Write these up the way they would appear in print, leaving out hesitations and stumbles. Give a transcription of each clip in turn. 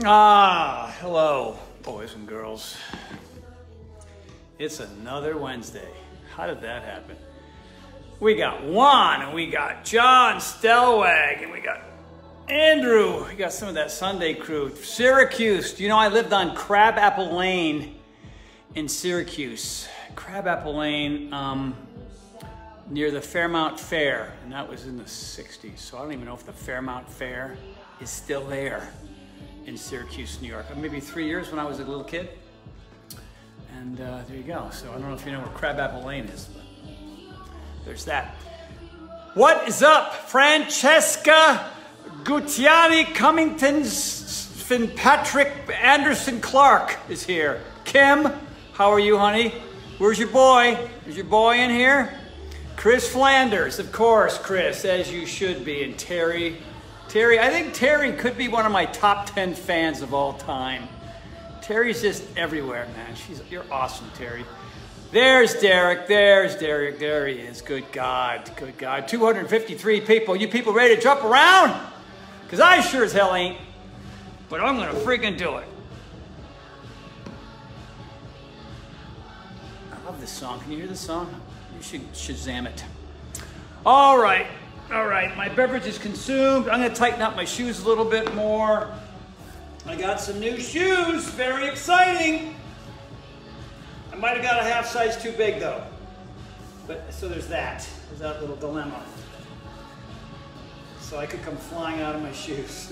Hello, boys and girls. It's another Wednesday. How did that happen? We got Juan, and we got John Stellwag, and we got Andrew. We got some of that Sunday crew. Syracuse. Do you know I lived on Crabapple Lane in Syracuse? Crabapple Lane, near the Fairmount Fair, and that was in the 60s. So I don't even know if the Fairmount Fair is still there in Syracuse, New York. Maybe 3 years when I was a little kid. And there you go. So I don't know if you know where Crabapple Lane is, but there's that. What is up? Francesca Gutiani Cummington Fitzpatrick Anderson Clark is here. Kim, how are you, honey? Where's your boy? Is your boy in here? Chris Flanders, of course, Chris, as you should be. And Terry, I think Terry could be one of my top 10 fans of all time. Terry's just everywhere, man. You're awesome, Terry. There's Derek, there he is. Good God, good God. 253 people. You people ready to jump around? Because I sure as hell ain't. But I'm gonna freaking do it. I love this song. Can you hear this song? You should Shazam it. All right. My beverage is consumed. I'm gonna tighten up my shoes a little bit more. I got some new shoes. Very exciting. I might have got a half size too big though. But so there's that. There's that little dilemma. So I could come flying out of my shoes.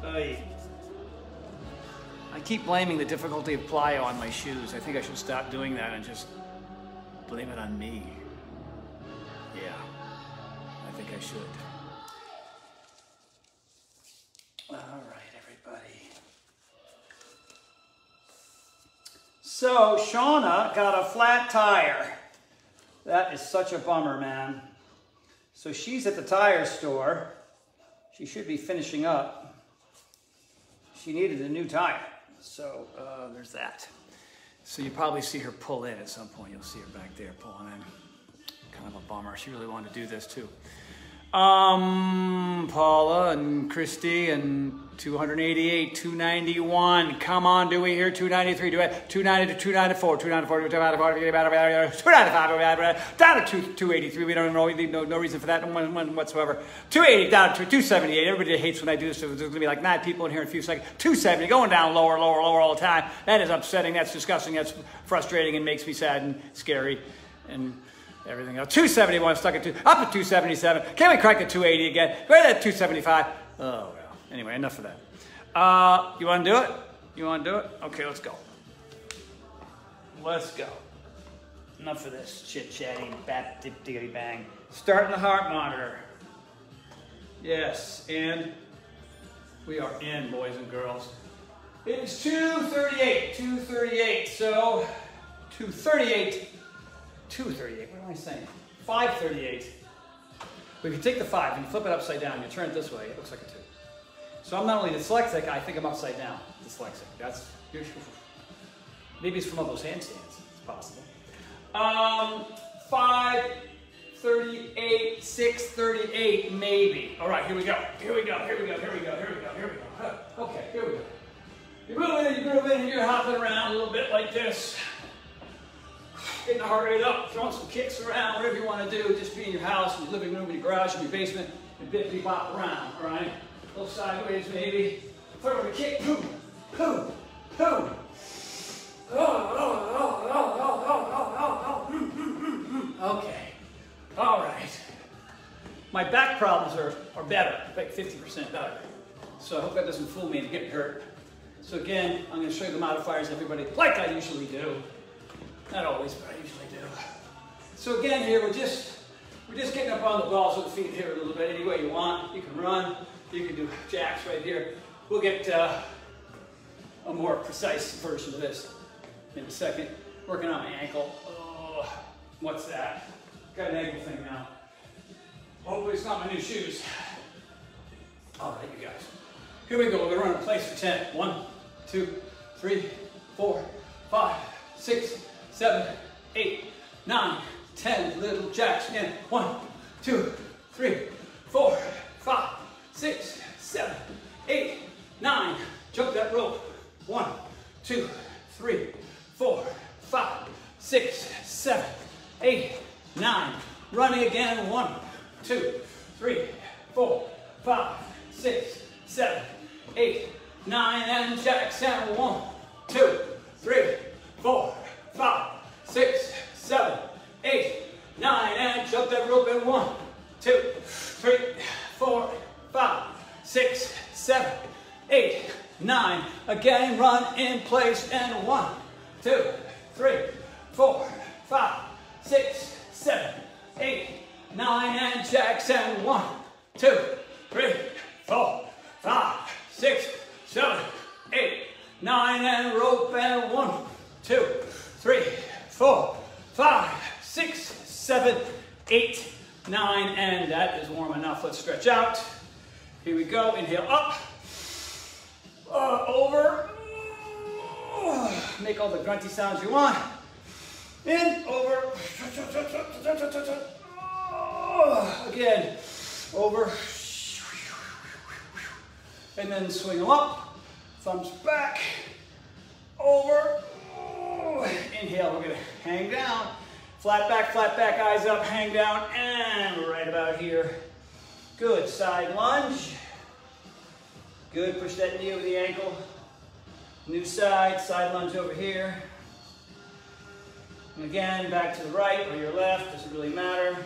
I keep blaming the difficulty of plyo on my shoes. I think I should stop doing that and just blame it on me. Yeah, I think I should. All right, everybody. So Shauna got a flat tire. That is such a bummer, man. So she's at the tire store. She should be finishing up. She needed a new tire. So there's that. So you probably see her pull in at some point. You'll see her back there pulling in. Kind of a bummer. She really wanted to do this too. Paula and Christy and 288, 291. Come on, do we hear 293? Do we 290 to 294, 294, 295, down to 283. We don't know, no reason for that whatsoever. 280 down to 278. Everybody hates when I do this. So there's going to be like 9 people in here in a few seconds. 270 going down lower all the time. That is upsetting. That's disgusting. That's frustrating and makes me sad and scary and everything else. 271 stuck at up at 277. Can we crack the 280 again? Where's that 275? Oh well. Anyway, enough of that. You want to do it? You want to do it? Okay, let's go. Let's go. Enough of this chit-chatting, bat dip diggity bang. Starting the heart monitor. Yes, and we are in, boys and girls. It's 2:38. 2:38. So 2:38. 2:38, what am I saying? 5:38. We can take the 5 and flip it upside down. You turn it this way, it looks like a 2. So I'm not only dyslexic, I think I'm upside down dyslexic. Maybe it's from all those handstands. It's possible. 5:38, 6:38, maybe. All right, here we go. Okay, here we go. You're moving, you're hopping around a little bit like this. Getting the heart rate up, throwing some kicks around, whatever you want to do. Just be in your house, in your living room, in your garage, in your basement, and bippity bop around, all right? A little sideways, maybe. Throw a kick, boom. Okay, all right. My back problems are better, like 50% better. So I hope that doesn't fool me and get hurt. So again, I'm going to show you the modifiers, everybody, like I usually do. Not always, but I usually do. So again here, we're just getting up on the balls of the feet here a little bit, any way you want. You can run, you can do jacks right here. We'll get a more precise version of this in a second. Working on my ankle. Oh, what's that? Got an ankle thing now. Hopefully it's not my new shoes. All right, you guys. Here we go. We're gonna run in place for 10. 1, 2, 3, 4, 5, 6, 7, 8, 9, 10 little jacks again. 1, 2, 3, 4, 5, 6, 7, 8, 9. Jump that rope. 1, 2, 3, 4, 5, 6, 7, 8, 9. Running again. 1, 2, 3, 4, 5, 6, 7, 8, 9. And jacks and 1, 2, 3, 4, 5, 6, 7, 8, 9. And jump that rope in 1, 2, 3, 4, 5, 6, 7, 8, 9. Again, run in place and 1, 2, 3, 4, 5, 6, 7, 8, 9. And jacks and 1, 2, 3, 4, 5, 6, 7, 8, 9. And rope and 1, 2, 3, 4, 5, 6, 7, 8, 9. And that is warm enough. Let's stretch out. Here we go. Inhale up. Over. Make all the grunty sounds you want. In, over. Again, over. And then swing them up. Thumbs back. Over. Inhale, we're going to hang down. Flat back, eyes up, hang down, and we're right about here. Good, side lunge. Good, push that knee over the ankle. New side lunge over here. And again, back to the right or your left, doesn't really matter.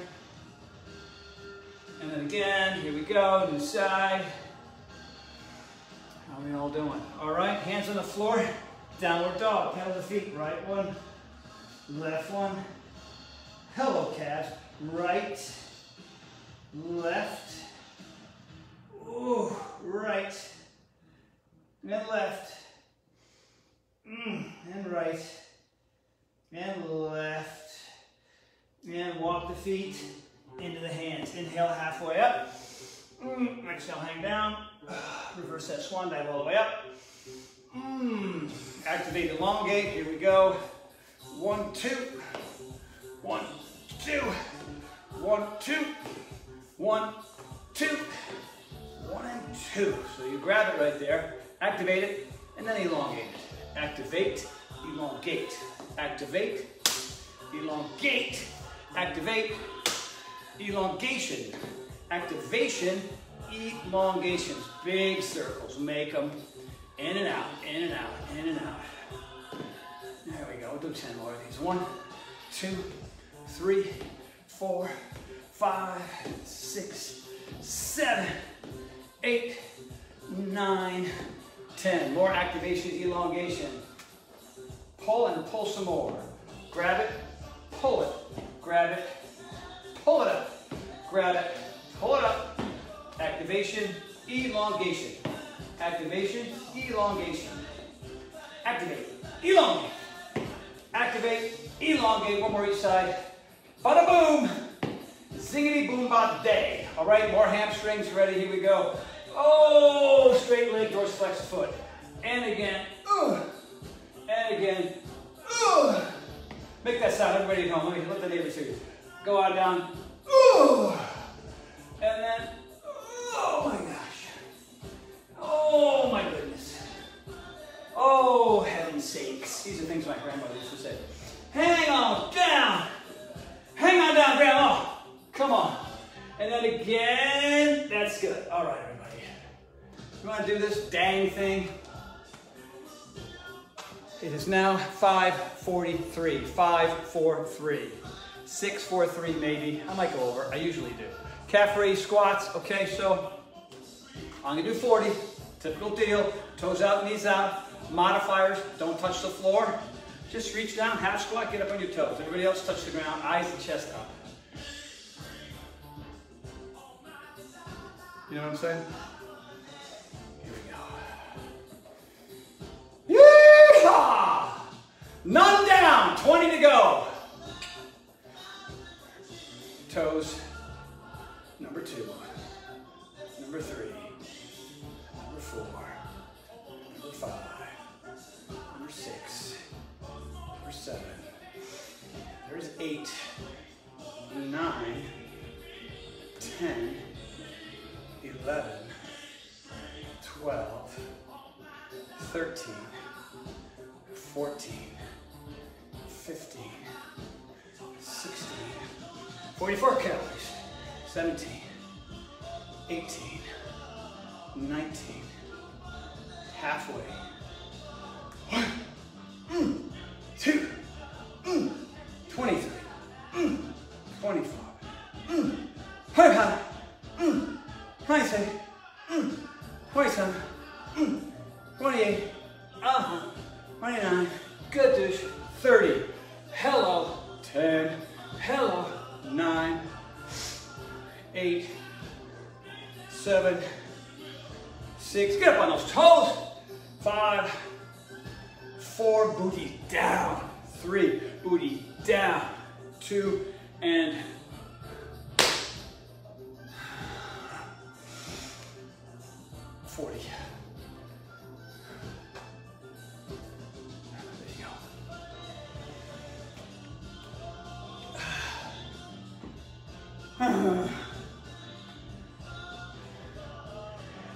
And then again, here we go, new side. How are we all doing? All right, hands on the floor, downward dog, pedal the feet, right one, left one. Hello, calves. Right, left, ooh, right, and left, and right, and left, and walk the feet into the hands. Inhale halfway up, exhale, hang down, reverse that swan dive all the way up, activate, elongate, here we go, 1, 2, 1, 2, 1, 2, 1, 2, 1 and 2. So you grab it right there, activate it, and then elongate it. Activate, elongate, activate, elongate, activate, elongation, activation, elongations. Big circles, make them in and out, in and out, in and out. There we go, we'll do 10 more of these. 1, 2, 3, 4, 5, 6, 7, 8, 9, 10. More activation, elongation. Pull and pull some more. Grab it, pull it, grab it, pull it up, grab it, pull it up. Activation, elongation. Activation, elongation. Activate, elongate. Activate, elongate. One more each side. Bada boom. Zingity boom ba day. All right, more hamstrings. Ready? Here we go. Oh, straight leg, dorsal flexed foot. And again. And again. Make that sound. Everybody at home. Let the neighbors hear you. Go out, down. And then. Oh my gosh. Oh my goodness. Oh, heaven's sakes. These are things my grandmother used to say. Hang on down. Hang on down, Grandma. Come on. And then again. That's good. All right, everybody. You want to do this dang thing? It is now 5:43. 5:43. 6:43 maybe. I might go over. I usually do. Calf raise squats. Okay, so I'm going to do 40. Typical deal. Toes out, knees out. Modifiers. Don't touch the floor. Just reach down, half squat, get up on your toes. Everybody else touch the ground, eyes and chest up. You know what I'm saying? Here we go. Yeehaw! None down, 20 to go. Toes. Number 2. Number 3. Number 4. Number 5. Number 6. 7. There's 8, 9, 10, 11, 12, 13, 14, 15, 16, 44 calories, 17, 18, 19, halfway. 1, 2, 23, 24, 25, 26, 27, 28, 29, good douche, 30, hello, 10, hello, 9, 8, 7, 6, get up on those toes, 5, 4, booty down, 3, booty down, 2, and 40. There you go.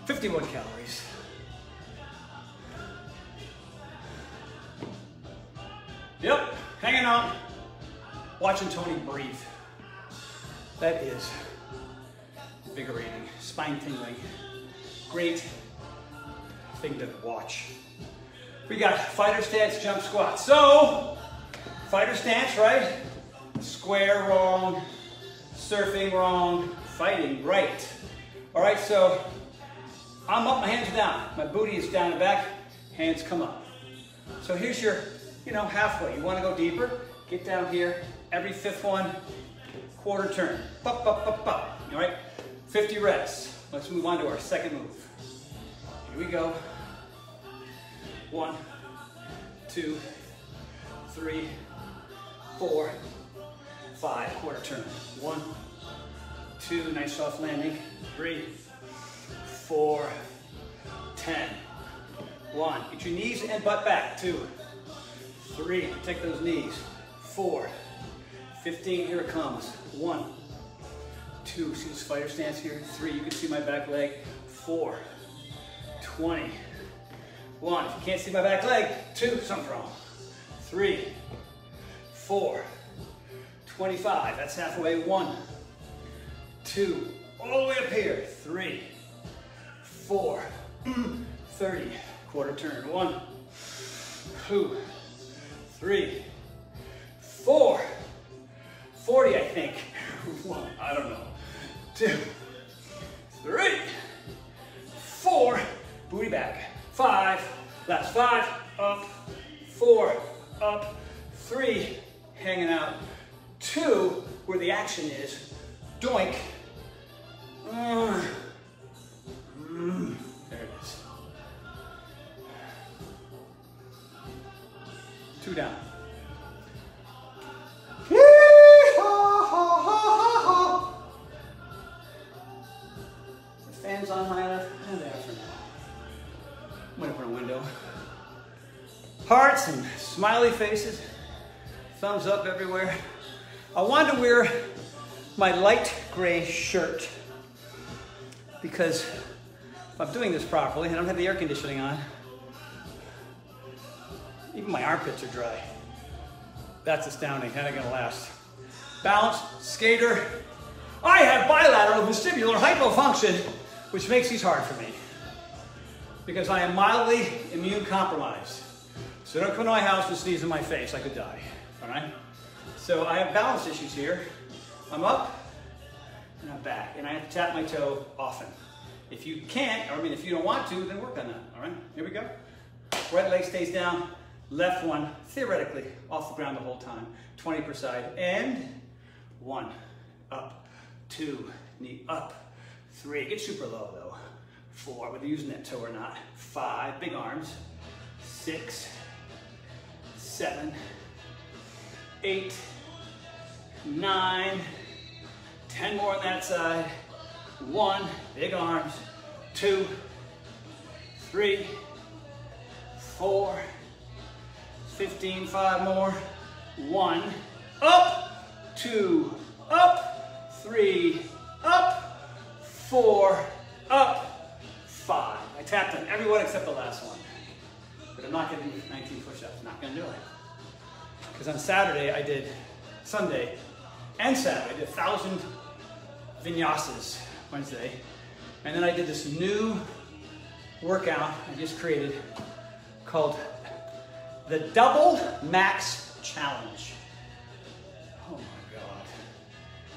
51 calories. Yep, hanging out, watching Tony breathe. That is invigorating, spine tingling, great thing to watch. We got fighter stance, jump squat. So, fighter stance, right? Square wrong, surfing wrong, fighting right. All right, so I'm up, my hands are down. My booty is down and back, hands come up. So here's your, halfway. You want to go deeper? Get down here. Every fifth one, quarter turn. Up, up, up, up. All right? 50 reps. Let's move on to our second move. Here we go. 1, 2, 3, 4, 5. Quarter turn. 1, 2. Nice soft landing. 3, 4, 10. 1. Get your knees and butt back. 2, 3. Protect those knees. 4, 15. Here it comes. 1, 2. See this fighter stance here? 3. You can see my back leg. 4, 20. 1. If you can't see my back leg, 2. Something's wrong. 3, 4, 25. That's halfway. 1, 2. All the way up here. 3, 4, 30. Quarter turn. 1, 2, 3, 4, 40, I think. 1, I don't know. 2, 3, 4, booty back. 5, last 5, up, 4, up, 3, hanging out. 2, where the action is, doink. There it is. 2 down. The fan's on high enough. There for now. I'm gonna open a window. Hearts and smiley faces. Thumbs up everywhere. I wanted to wear my light gray shirt because if I'm doing this properly, I don't have the air conditioning on. Even my armpits are dry. That's astounding. How are they gonna last? Balance, skater. I have bilateral vestibular hypofunction, which makes these hard for me because I am mildly immune compromised. So don't come to my house and sneeze in my face. I could die, all right? So I have balance issues here. I'm up and I'm back, and I have to tap my toe often. If you can't, or if you don't want to, then work on that, all right? Here we go. Right leg stays down, left one, theoretically, off the ground the whole time. 20 per side, and 1, up, 2, knee up, 3, get super low though. 4, whether using that toe or not. 5, big arms. 6, 7, 8, 9, 10 more on that side. 1, big arms. 2, 3, 4, 15, 5 more. 1, up, 2, up, 3, up, 4, up, 5. I tapped on every one except the last one. but I'm not gonna do 19 push-ups, not gonna do it. Because on Saturday I did, Sunday and Saturday, I did 1,000 vinyasas Wednesday. And then I did this new workout I just created called the Double Max Challenge. Oh my God.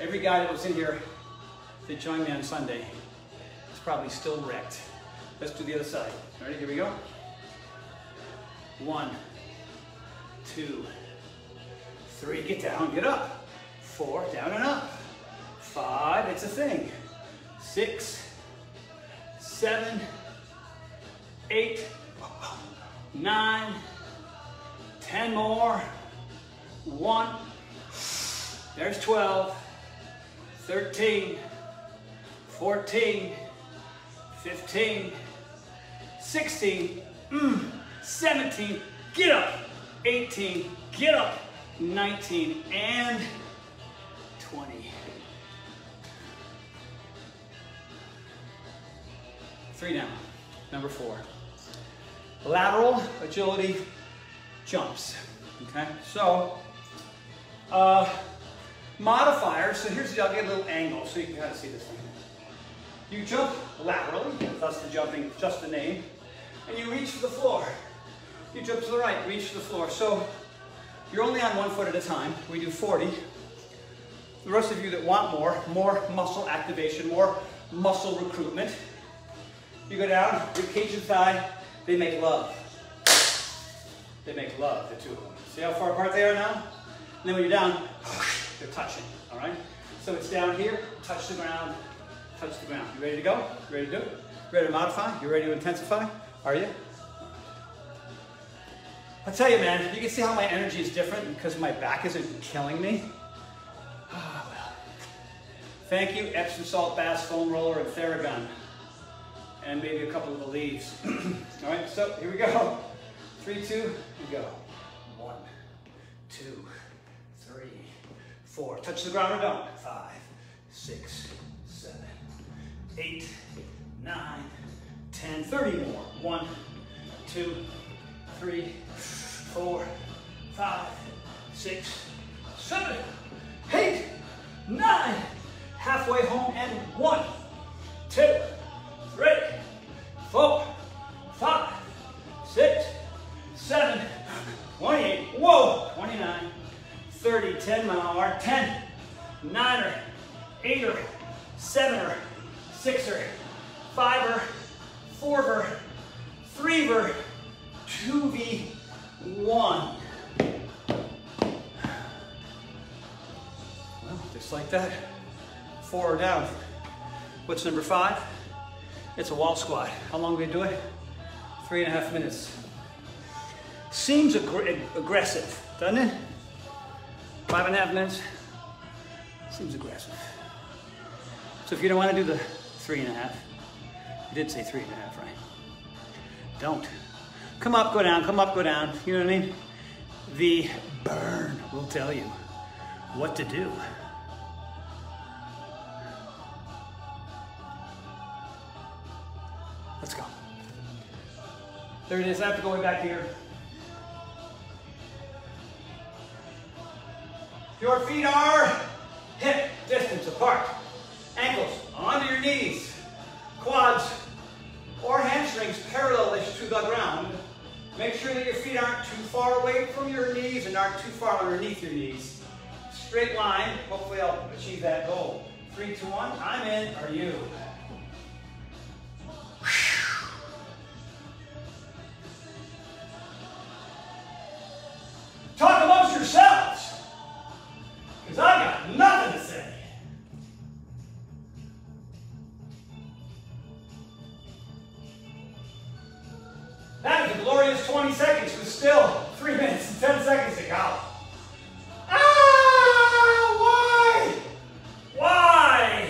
Every guy that was in here that joined me on Sunday is probably still wrecked. Let's do the other side. Ready? Here we go. 1, 2, 3, get down, get up. 4, down and up. 5, it's a thing. 6, 7, 8, 9, 10 more. 1, there's 12, 13, 14, 15, 16, 17, get up, 18, get up, 19, and 20. 3 down. Number 4. Lateral agility jumps. Okay, so modifiers. So here's the, I'll get a little angle so you can kind of see this thing. You jump laterally, thus the jumping, just the name, and you reach for the floor. You jump to the right, reach for the floor. So you're only on 1 foot at a time. We do 40. The rest of you that want more muscle activation, more muscle recruitment, you go down, rib cage and thigh, they make love. They make love, the two of them. See how far apart they are now? And then when you're down, they're touching, all right? So it's down here, touch the ground, touch the ground. You ready to go? Ready to do it? Ready to modify? You ready to intensify? Are you? I'll tell you, man, you can see how my energy is different because my back isn't killing me. Ah, well. Thank you, Epsom salt bath, foam roller, and Theragun. And maybe a couple of the leaves. All right, so here we go. 3, 2, we go. 1, 2, 3, 4. Touch the ground or don't. 5, 6, 7, 8, 9, 10, 30 more. 1, 2, 3, 4, 5, 6, 7, 8, 9. Halfway home and 1, 2, 3, 4, 5, 6, 7, 28, whoa, 29, 30, 10 mile an hour, 10, 9er, 8er, 7er, 6er, 5er, 4er, 3er, 2v1. Well, just like that, 4 are down. What's number 5? It's a wall squat. How long do we do it? 3.5 minutes. Seems aggressive, doesn't it? 5.5 minutes. Seems aggressive. So if you don't want to do the 3.5, you did say 3.5, right? Don't. Come up, go down, come up, go down. You know what I mean? The burn will tell you what to do. Let's go. There it is. I have to go way back here. Your feet are hip distance apart. Ankles onto your knees. Quads or hamstrings parallel-ish to the ground. Make sure that your feet aren't too far away from your knees and aren't too far underneath your knees. Straight line. Hopefully I'll achieve that goal. 3, 2, 1. I'm in. Are you? Talk amongst yourselves, because I got nothing to say. That is a glorious 20 seconds with still 3 minutes and 10 seconds to go. Ah, why? Why?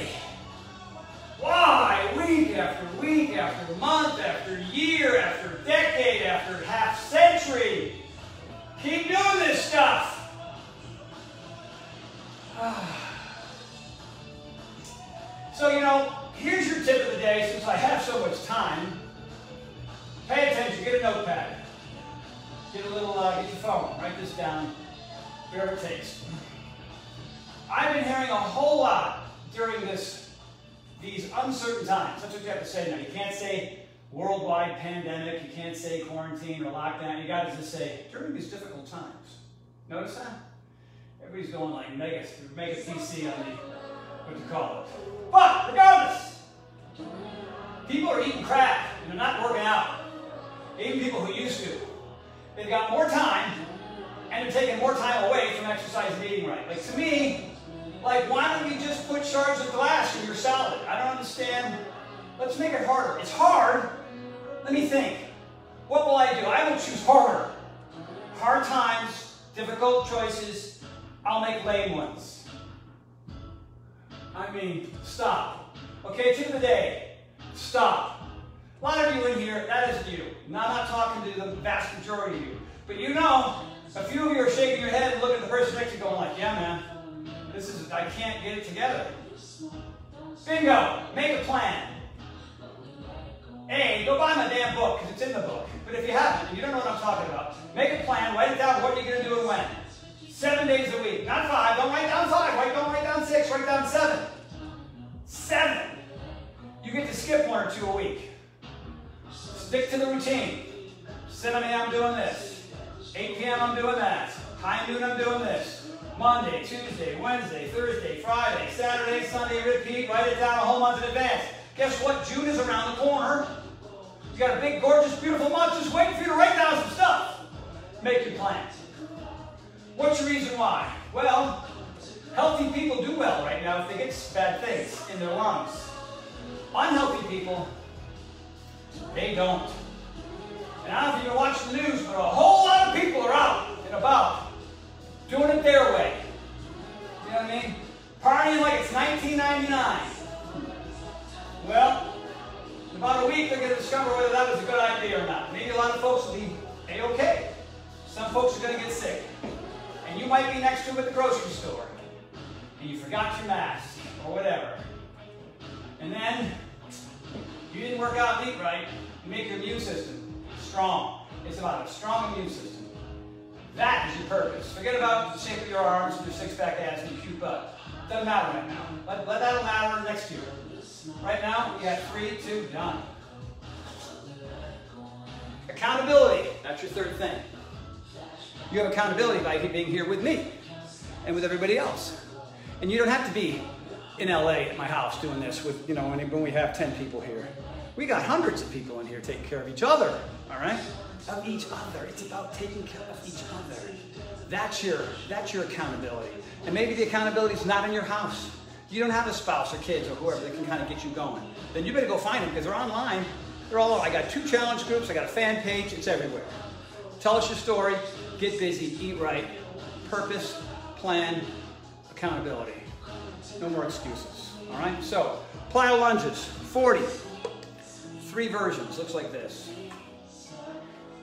Week after month, after year, after decade, after half century. Keep doing this stuff. So, you know, here's your tip of the day since I have so much time. Pay attention, get a notepad. a little, get your phone, write this down, whatever it takes. I've been hearing a whole lot during these uncertain times. That's what you have to say now. You can't say worldwide pandemic, you can't say quarantine or lockdown. You got to just say during these difficult times. Notice that? Everybody's going like mega PC on the, what do you call it? But regardless, people are eating crap and they're not working out. Even people who used to. They've got more time and they're taking more time away from exercise and eating right. Like to me, like why don't you just put shards of glass in your salad? I don't understand. Let's make it harder. It's hard. Let me think. What will I do? I will choose harder. Hard times, difficult choices. I'll make lame ones. I mean, stop. Okay, tip of the day. Stop. A lot of you in here, that isn't you. Now, I'm not talking to the vast majority of you. But you know, a few of you are shaking your head and looking at the person next to you going like, yeah, man, I can't get it together. Bingo, make a plan. A, go buy my damn book, because it's in the book. But if you haven't, and you don't know what I'm talking about, make a plan, write it down, what you're going to do and when. 7 days a week, not 5. Don't write down 5, don't write down 6, write down 7. 7. You get to skip 1 or 2 a week. Stick to the routine. 7 a.m. I'm doing this. 8 p.m. I'm doing that. High noon I'm doing this. Monday, Tuesday, Wednesday, Thursday, Friday, Saturday, Sunday, repeat. Write it down a whole month in advance. Guess what? June is around the corner. You got a big, gorgeous, beautiful month just waiting for you to write down some stuff. Make your plans. What's your reason why? Well, healthy people do well right now if they get bad things in their lungs. Unhealthy people, they don't. And I don't know if you've been watching the news, but a whole lot of people are out and about doing it their way. You know what I mean? Partying like it's 1999. Well, in about a week they're going to discover whether that was a good idea or not. Maybe a lot of folks will be A-okay. Some folks are going to get sick. And you might be next to them at the grocery store. And you forgot your mask or whatever. And then you didn't work out and eat right. You make your immune system strong. It's about a strong immune system. That is your purpose. Forget about the shape of your arms and your six-pack abs and your cute butt. Doesn't matter right now. Let that matter next year. Right now, you got 3, 2, done. Accountability. That's your third thing. You have accountability by being here with me and with everybody else. And you don't have to be in LA at my house doing this with, you know, when we have 10 people here. We got hundreds of people in here taking care of each other, all right? Of each other. It's about taking care of each other. That's your accountability. And maybe the accountability is not in your house. You don't have a spouse or kids or whoever that can kind of get you going. Then you better go find them because they're online. They're all over. I got 2 challenge groups. I got a fan page. It's everywhere. Tell us your story. Get busy. Eat right. Purpose, plan, accountability. No more excuses. All right? So, plyo lunges, 40. 3 versions. Looks like this.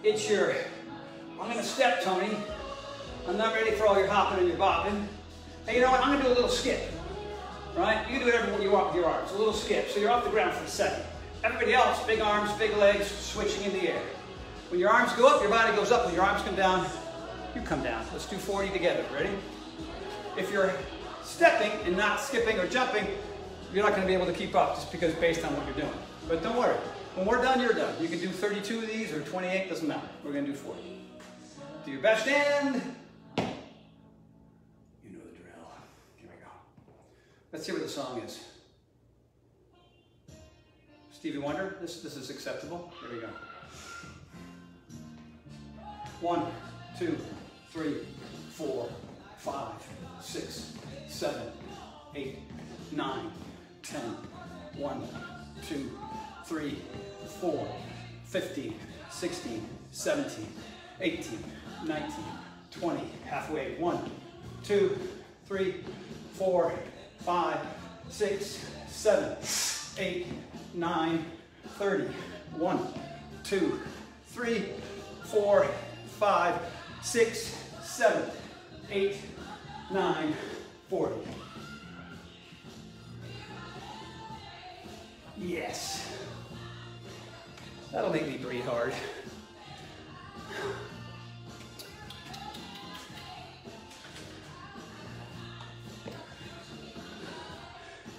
It's your, I'm going to step, Tony. I'm not ready for all your hopping and your bopping. Hey, you know what? I'm going to do a little skip. Right? You can do whatever you want with your arms. A little skip. So you're off the ground for a second. Everybody else, big arms, big legs, switching in the air. When your arms go up, your body goes up. When your arms come down, you come down. Let's do 40 together. Ready? If you're stepping and not skipping or jumping, you're not going to be able to keep up just because based on what you're doing. But don't worry. When we're done, you're done. You can do 32 of these or 28, doesn't matter. We're going to do 40. Do your best and you know the drill. Here we go. Let's see what the song is. Stevie Wonder, this is acceptable. Here we go. 1, 2, 3, 4, 5, 6, 7, 8, 9, 10. 1, 2, 3, 4, 15, 16, 17, 18, 19, 20. Halfway. 1, 2, 3, 4, 5, 6, 7, 8, 9, 30. 1, 2, 3, 4, 5, 6, 7, 8, 9, 40. Yes. That'll make me breathe hard.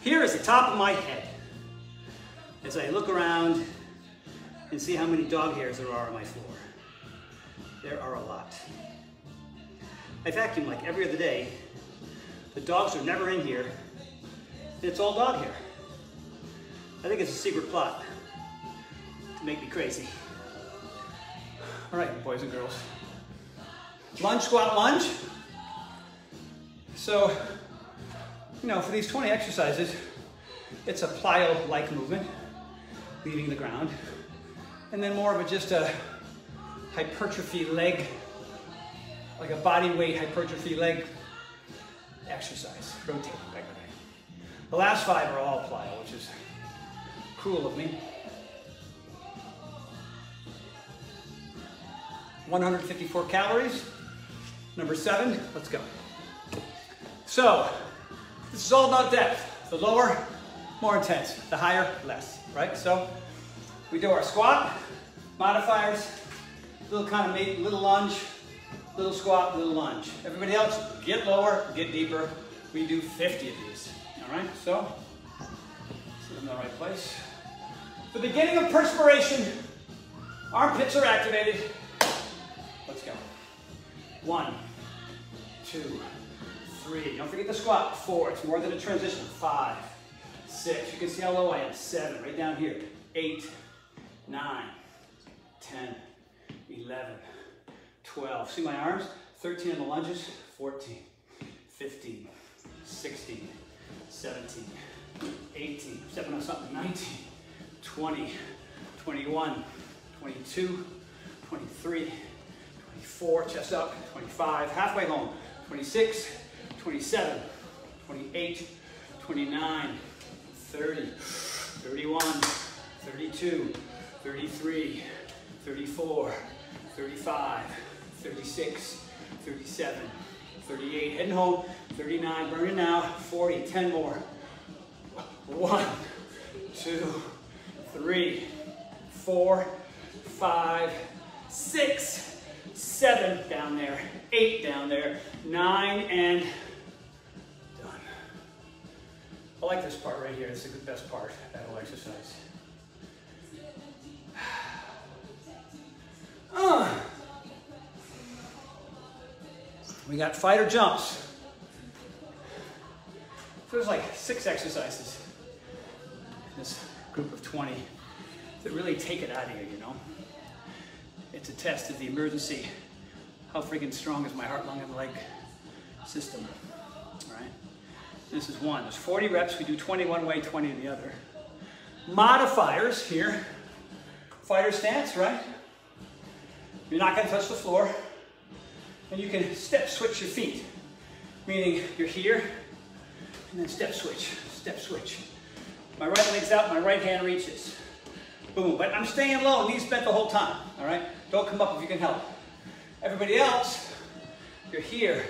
Here is the top of my head as I look around and see how many dog hairs there are on my floor. There are a lot. I vacuum like every other day. The dogs are never in here. It's all dog hair. I think it's a secret plot to make me crazy. All right, boys and girls. Lunge, squat, lunge. So, you know, for these 20 exercises, it's a plyo-like movement, leaving the ground. And then more of just a hypertrophy leg, like a body weight hypertrophy leg exercise, rotating back and forth. The last 5 are all plyo, which is cruel of me. 154 calories. Number 7, let's go. So, this is all about depth. The lower, more intense. The higher, less, right? So, we do our squat, modifiers, little kind of little lunge, little squat, little lunge. Everybody else, get lower, get deeper. We do 50 of these, all right? So, sit in the right place. The beginning of perspiration, armpits are activated. Let's go. 1, 2, 3. Don't forget the squat. 4. It's more than a transition. 5, 6. You can see how low I am. 7. Right down here. 8, 9, 10, 11, 12. See my arms? 13 on the lunges. 14, 15, 16, 17, 18. Stepping on something. 19, 20, 21, 22, 23, 24, chest up, 25, halfway home, 26, 27, 28, 29, 30, 31, 32, 33, 34, 35, 36, 37, 38, heading home, 39, burning now, 40, 10 more. 1, 2, 3, 4, 5, 6, 7 down there, 8 down there, 9, and done. I like this part right here. It's the best part of that whole exercise. We got fighter jumps. So there's like 6 exercises in this group of 20 that really take it out of you, you know? It's a test of the emergency. How freaking strong is my heart, lung, and leg system, all right? This is 1. There's 40 reps. We do 20 one way, 20 the other. Modifiers here. Fighter stance, right? You're not going to touch the floor. And you can step switch your feet. Meaning you're here, and then step switch, step switch. My right leg's out, my right hand reaches. Boom, but I'm staying low, knees bent the whole time, all right? Don't come up if you can help. Everybody else, you're here,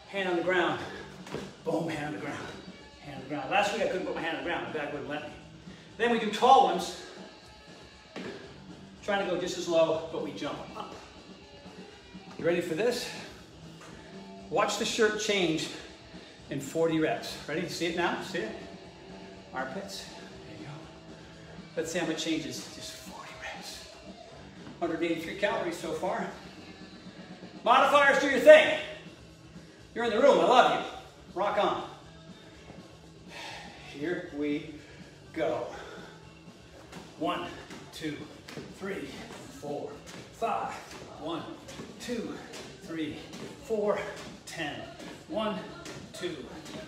hand on the ground. Boom, hand on the ground, hand on the ground. Last week I couldn't put my hand on the ground, my back wouldn't let me. Then we do tall ones, trying to go just as low, but we jump up. You ready for this? Watch the shirt change in 40 reps. Ready? See it now? See it? Armpits. There you go. Let's see how much changes. Just 40 reps. 183 calories so far. Modifiers, do your thing. You're in the room. I love you. Rock on. Here we go. 1, 2, 3, 4, 5. 1, 2, 3, 4, 10. 1, 2,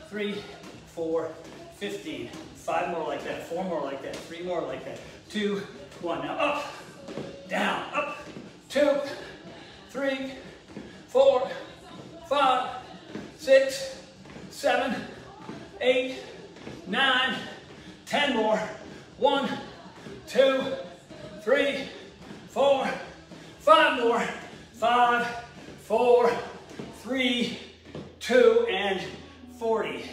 3, 4, 15. 5 more like that, 4 more like that, 3 more like that. 2, 1. Now up, down, up. 2, 3, 4, 5, 6, 7, 8, 9, 10 more. 1, 2, 3, 4, 5 more. 5, 4, 3, 2, and 40.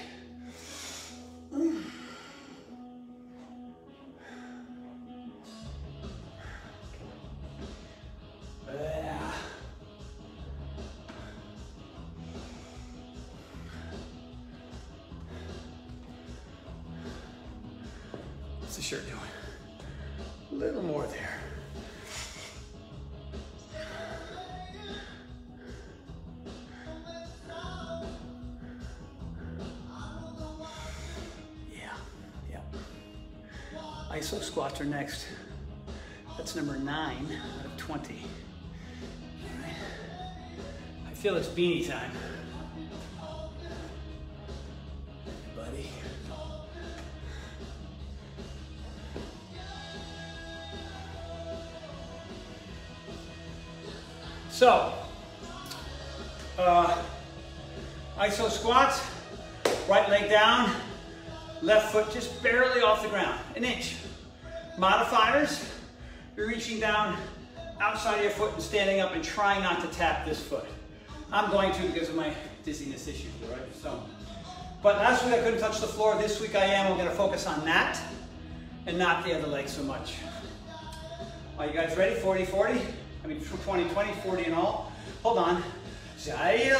What's the shirt doing? A little more there. Yeah. Iso squats are next. That's number 9 out of 20. All right. I feel it's beanie time. Buddy. So, iso squats, right leg down, left foot just barely off the ground, an inch. Modifiers, you're reaching down outside of your foot and standing up and trying not to tap this foot. I'm going to because of my dizziness issues, all right? So, but last week I couldn't touch the floor. This week I am. We're going to focus on that and not the other leg so much. Are you guys ready? 40-40? I mean 20-20, 40 and all. Hold on. 20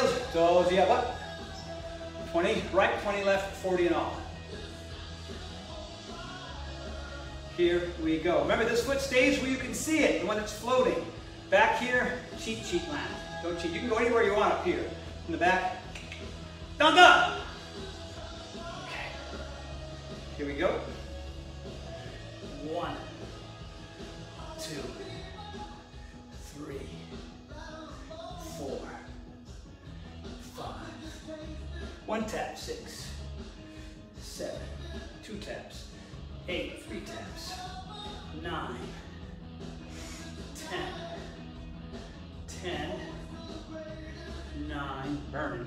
right, 20 left, 40 and all. Here we go. Remember, this foot stays where you can see it, the one that's floating. Back here, cheat land. Don't cheat. You can go anywhere you want up here. In the back. Down, down. Okay. Here we go. 1, 2, 3, 4, 5. 1 tap, 6, 7, 2 taps, 8, 3 taps, 9, 10, 9, burning,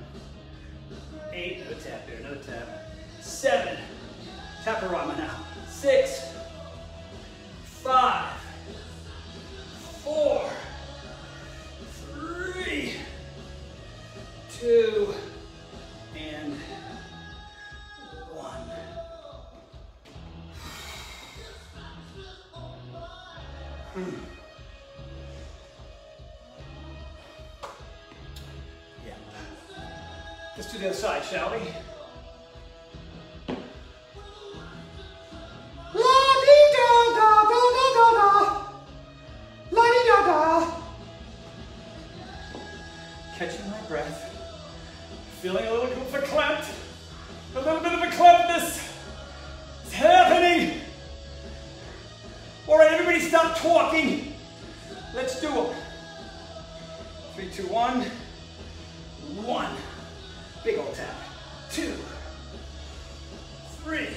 8, another tap there, another tap, 7, taparama now, 6, 5, 4, 3, 2, and 1. Yeah. Let's do the other side, shall we? Catching my breath, feeling a little bit of a clamp, a little bit of a clampness. It's happening. All right, everybody stop talking. Let's do it. 3, 2, 1. 1. Big old tap. 2, 3,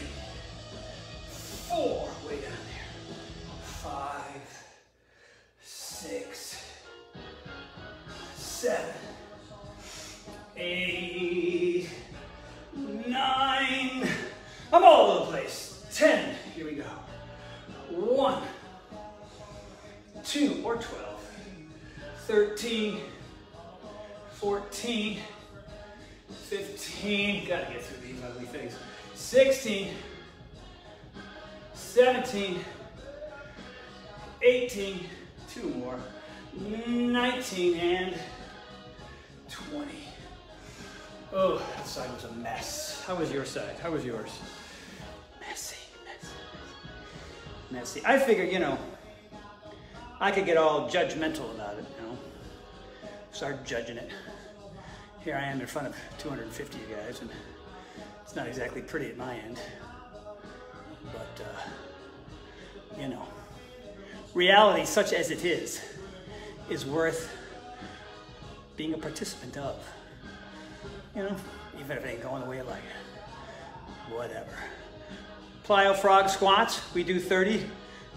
4. Way down there. 5, 6, 7, 8, 9. I'm all over the place. 10. Here we go. 1, 2, or 12, 13, 14, 15, gotta get through these ugly things, 16, 17, 18, 2 more, 19, and 20. Oh, that side was a mess. How was your side? How was yours? Messy. I figured, you know, I could get all judgmental about it, you know, start judging it. Here I am in front of 250 of you guys, and it's not exactly pretty at my end, but, you know, reality such as it is worth being a participant of, you know, even if it ain't going the way you like it, whatever. Plyo frog squats, we do 30,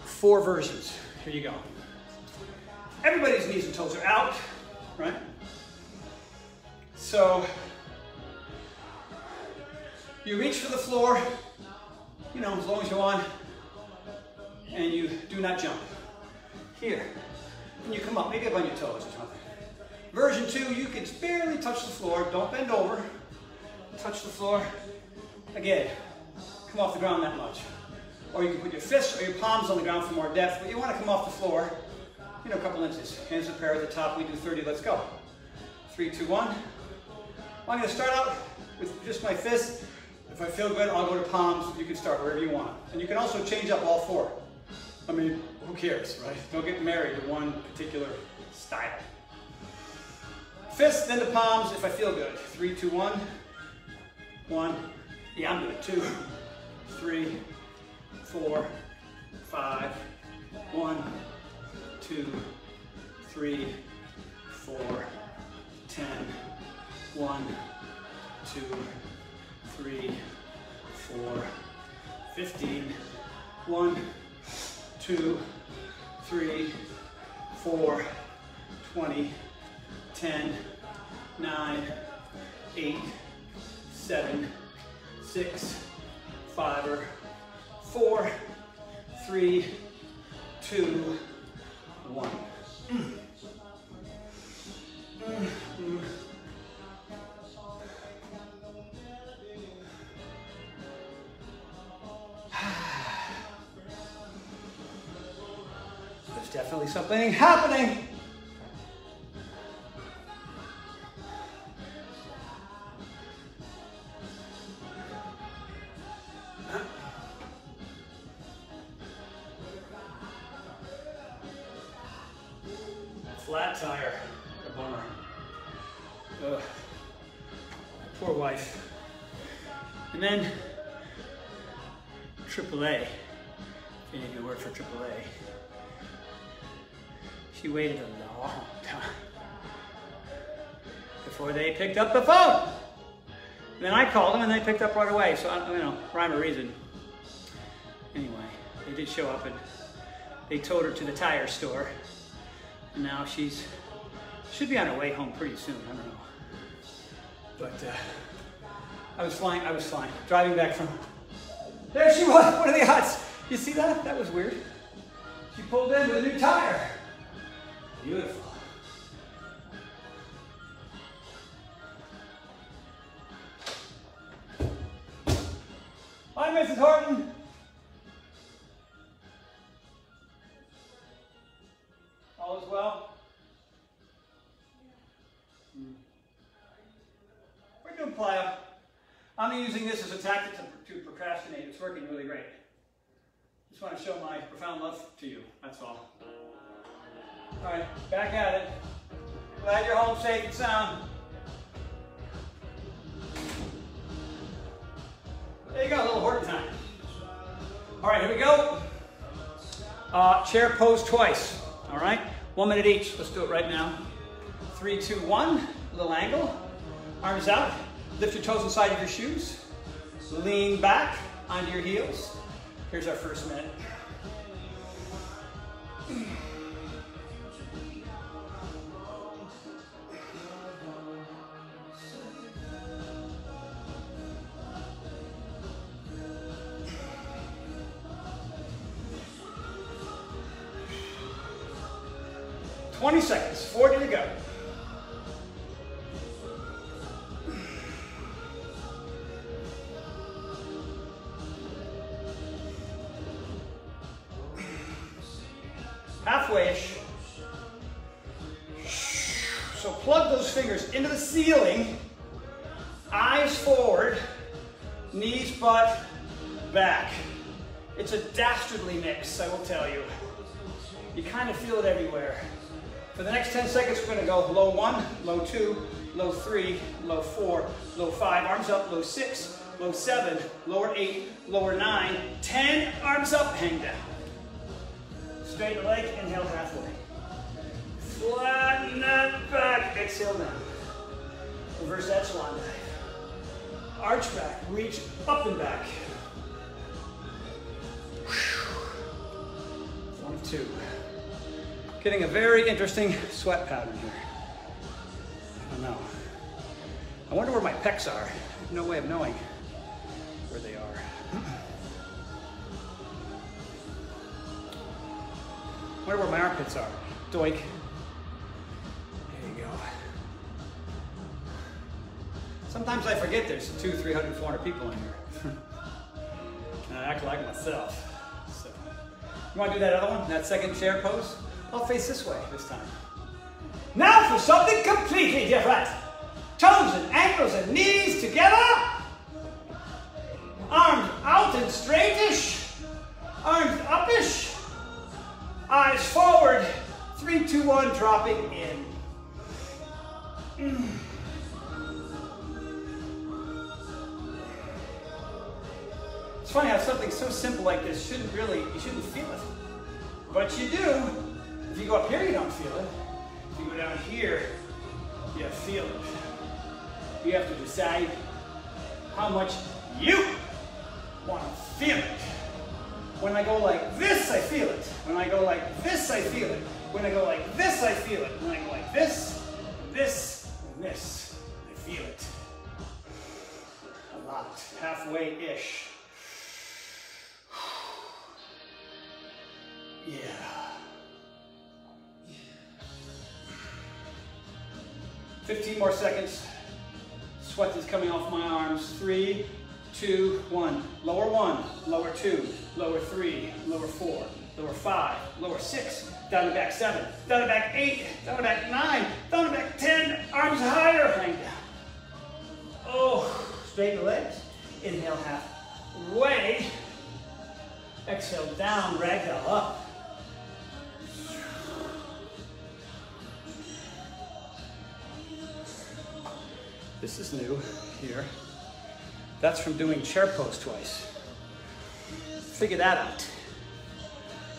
4 versions. Here you go. Everybody's knees and toes are out, right? So, you reach for the floor, you know, as long as you want, and you do not jump. Here, and you come up, maybe up on your toes or something. Version 2, you can barely touch the floor, don't bend over, touch the floor. Again, come off the ground that much. Or you can put your fists or your palms on the ground for more depth, but you want to come off the floor, you know, a couple inches. Hands in prayer at the top, we do 30, let's go. 3, 2, 1. I'm going to start out with just my fists. If I feel good, I'll go to palms. You can start wherever you want. And you can also change up all four. I mean, who cares, right? Don't get married to one particular style. Fists, then to palms if I feel good. 3, 2, 1. 1. Yeah, I'm good. 2, 3, 4, 5. 1, 2, 3, 4, 10. 1, 2, 3, 4, 15. 1, 2, 3, 4, 20, 10, 9, 8, 7, 6, 5, 4, 3, 2, 1. There's definitely something happening. Flat tire, a bummer. Ugh. Poor wife. And then AAA, if any of you work for AAA. She waited a long time before they picked up the phone. And then I called them and they picked up right away. So, you know, rhyme or reason. Anyway, they did show up and they towed her to the tire store. And now should be on her way home pretty soon. I don't know. But I was flying. Driving back from, there she was. What are the odds? You see that? That was weird. She pulled in with a new tire. Beautiful. Hi, Mrs. Horton. All is well? We're doing plyo. I'm using this as a tactic to procrastinate. It's working really great. Just want to show my profound love to you, that's all. All right, back at it. Glad you're home safe and sound. There you go, a little Horton time. All right, here we go. Chair pose twice, all right? 1 minute each. Let's do it right now. 3, 2, 1. Little angle. Arms out. Lift your toes inside of your shoes. Lean back onto your heels. Here's our first minute. Twenty seconds, 40 to go. Halfway-ish. So plug those fingers into the ceiling, eyes forward, knees, butt, back. It's a dastardly mix, I will tell you. You kind of feel it everywhere. For the next 10 seconds, we're going to go low 1, low 2, low 3, low 4, low 5, arms up, low 6, low 7, lower 8, lower 9, 10, arms up, hang down. Straighten the leg, inhale halfway. Flatten that back, exhale down. Reverse that swan dive. Arch back, reach up and back. 1, 2. Getting a very interesting sweat pattern here. I don't know. I wonder where my pecs are. I have no way of knowing where they are. I wonder where my armpits are. Doink. There you go. Sometimes I forget there's 200, 300, 400 people in here. And I act like myself. So, you want to do that other one? That second chair pose? I'll face this way this time. Now for something completely different. Toes and ankles and knees together. dropping in. It's funny how something so simple like this you shouldn't feel it. But you do. If you go up here, you don't feel it. If you go down here, you feel it. You have to decide how much you want to feel it. When I go like this, I feel it. When I go like this, I feel it. When I go like this, I feel it. When I go like this, and this, and this, I feel it. A lot. Halfway-ish. Yeah. 15 more seconds. Sweat is coming off my arms. 3, 2, 1. Lower 1, lower 2, lower 3, lower 4, lower 5, lower 6, down to back 7, down to back 8, down to back 9, down to back 10, arms higher, hang down. Oh, straighten the legs. Inhale halfway. Exhale down, ragdoll up. This is new here. That's from doing chair pose twice. Figure that out.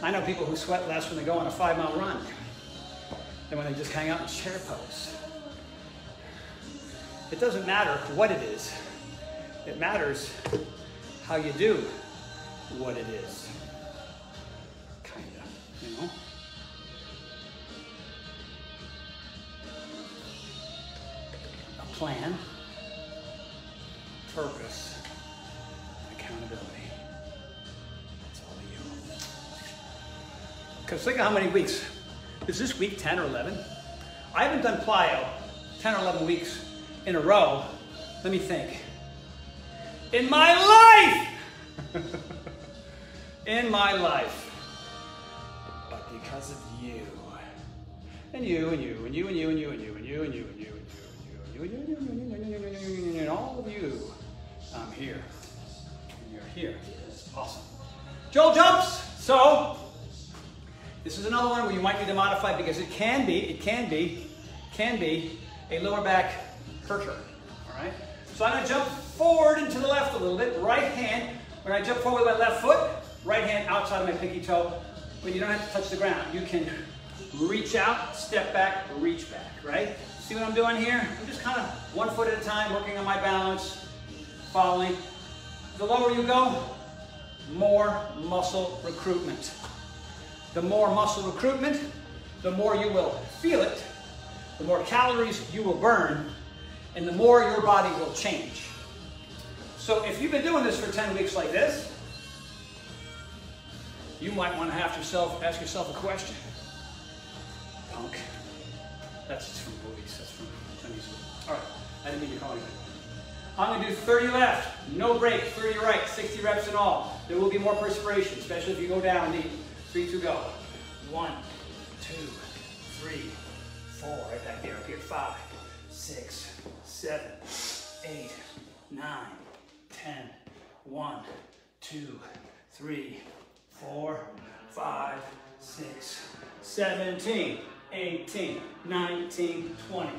I know people who sweat less when they go on a 5-mile run than when they just hang out in chair pose. It doesn't matter what it is. It matters how you do what it is. Kinda, you know? A plan, purpose, and accountability. That's all of you. Because think of how many weeks. Is this week 10 or 11? I haven't done plyo 10 or 11 weeks in a row. Let me think. In my life! In my life. But because of you. And you, and you, and you, and you, and you, and you, and you, and you, and you, and you, and all of you, I'm here, and you're here. It's awesome. Joel jumps. So this is another one where you might need to modify because it can be a lower back hurter. All right. So I'm going to jump forward and to the left a little bit. Right hand. When I jump forward with my left foot, right hand outside of my pinky toe. When you don't have to touch the ground, you can reach out, step back, reach back. Right. See what I'm doing here? I'm just kind of 1 foot at a time, working on my balance, following. The lower you go, more muscle recruitment. The more muscle recruitment, the more you will feel it, the more calories you will burn, and the more your body will change. So if you've been doing this for 10 weeks like this, you might want to ask yourself a question. Punk. That's just from movies. That's from Chinese food. All right, I didn't mean to call you that. I'm going to do 30 left, no break, 30 right, 60 reps in all. There will be more perspiration, especially if you go down deep. 3 to go. 1, 2, 3, 4, right back there, up here. 5, 6, 7, 8, 9, 10. 1, 2, 3, 4, 5, 6, 17. 18, 19, 20.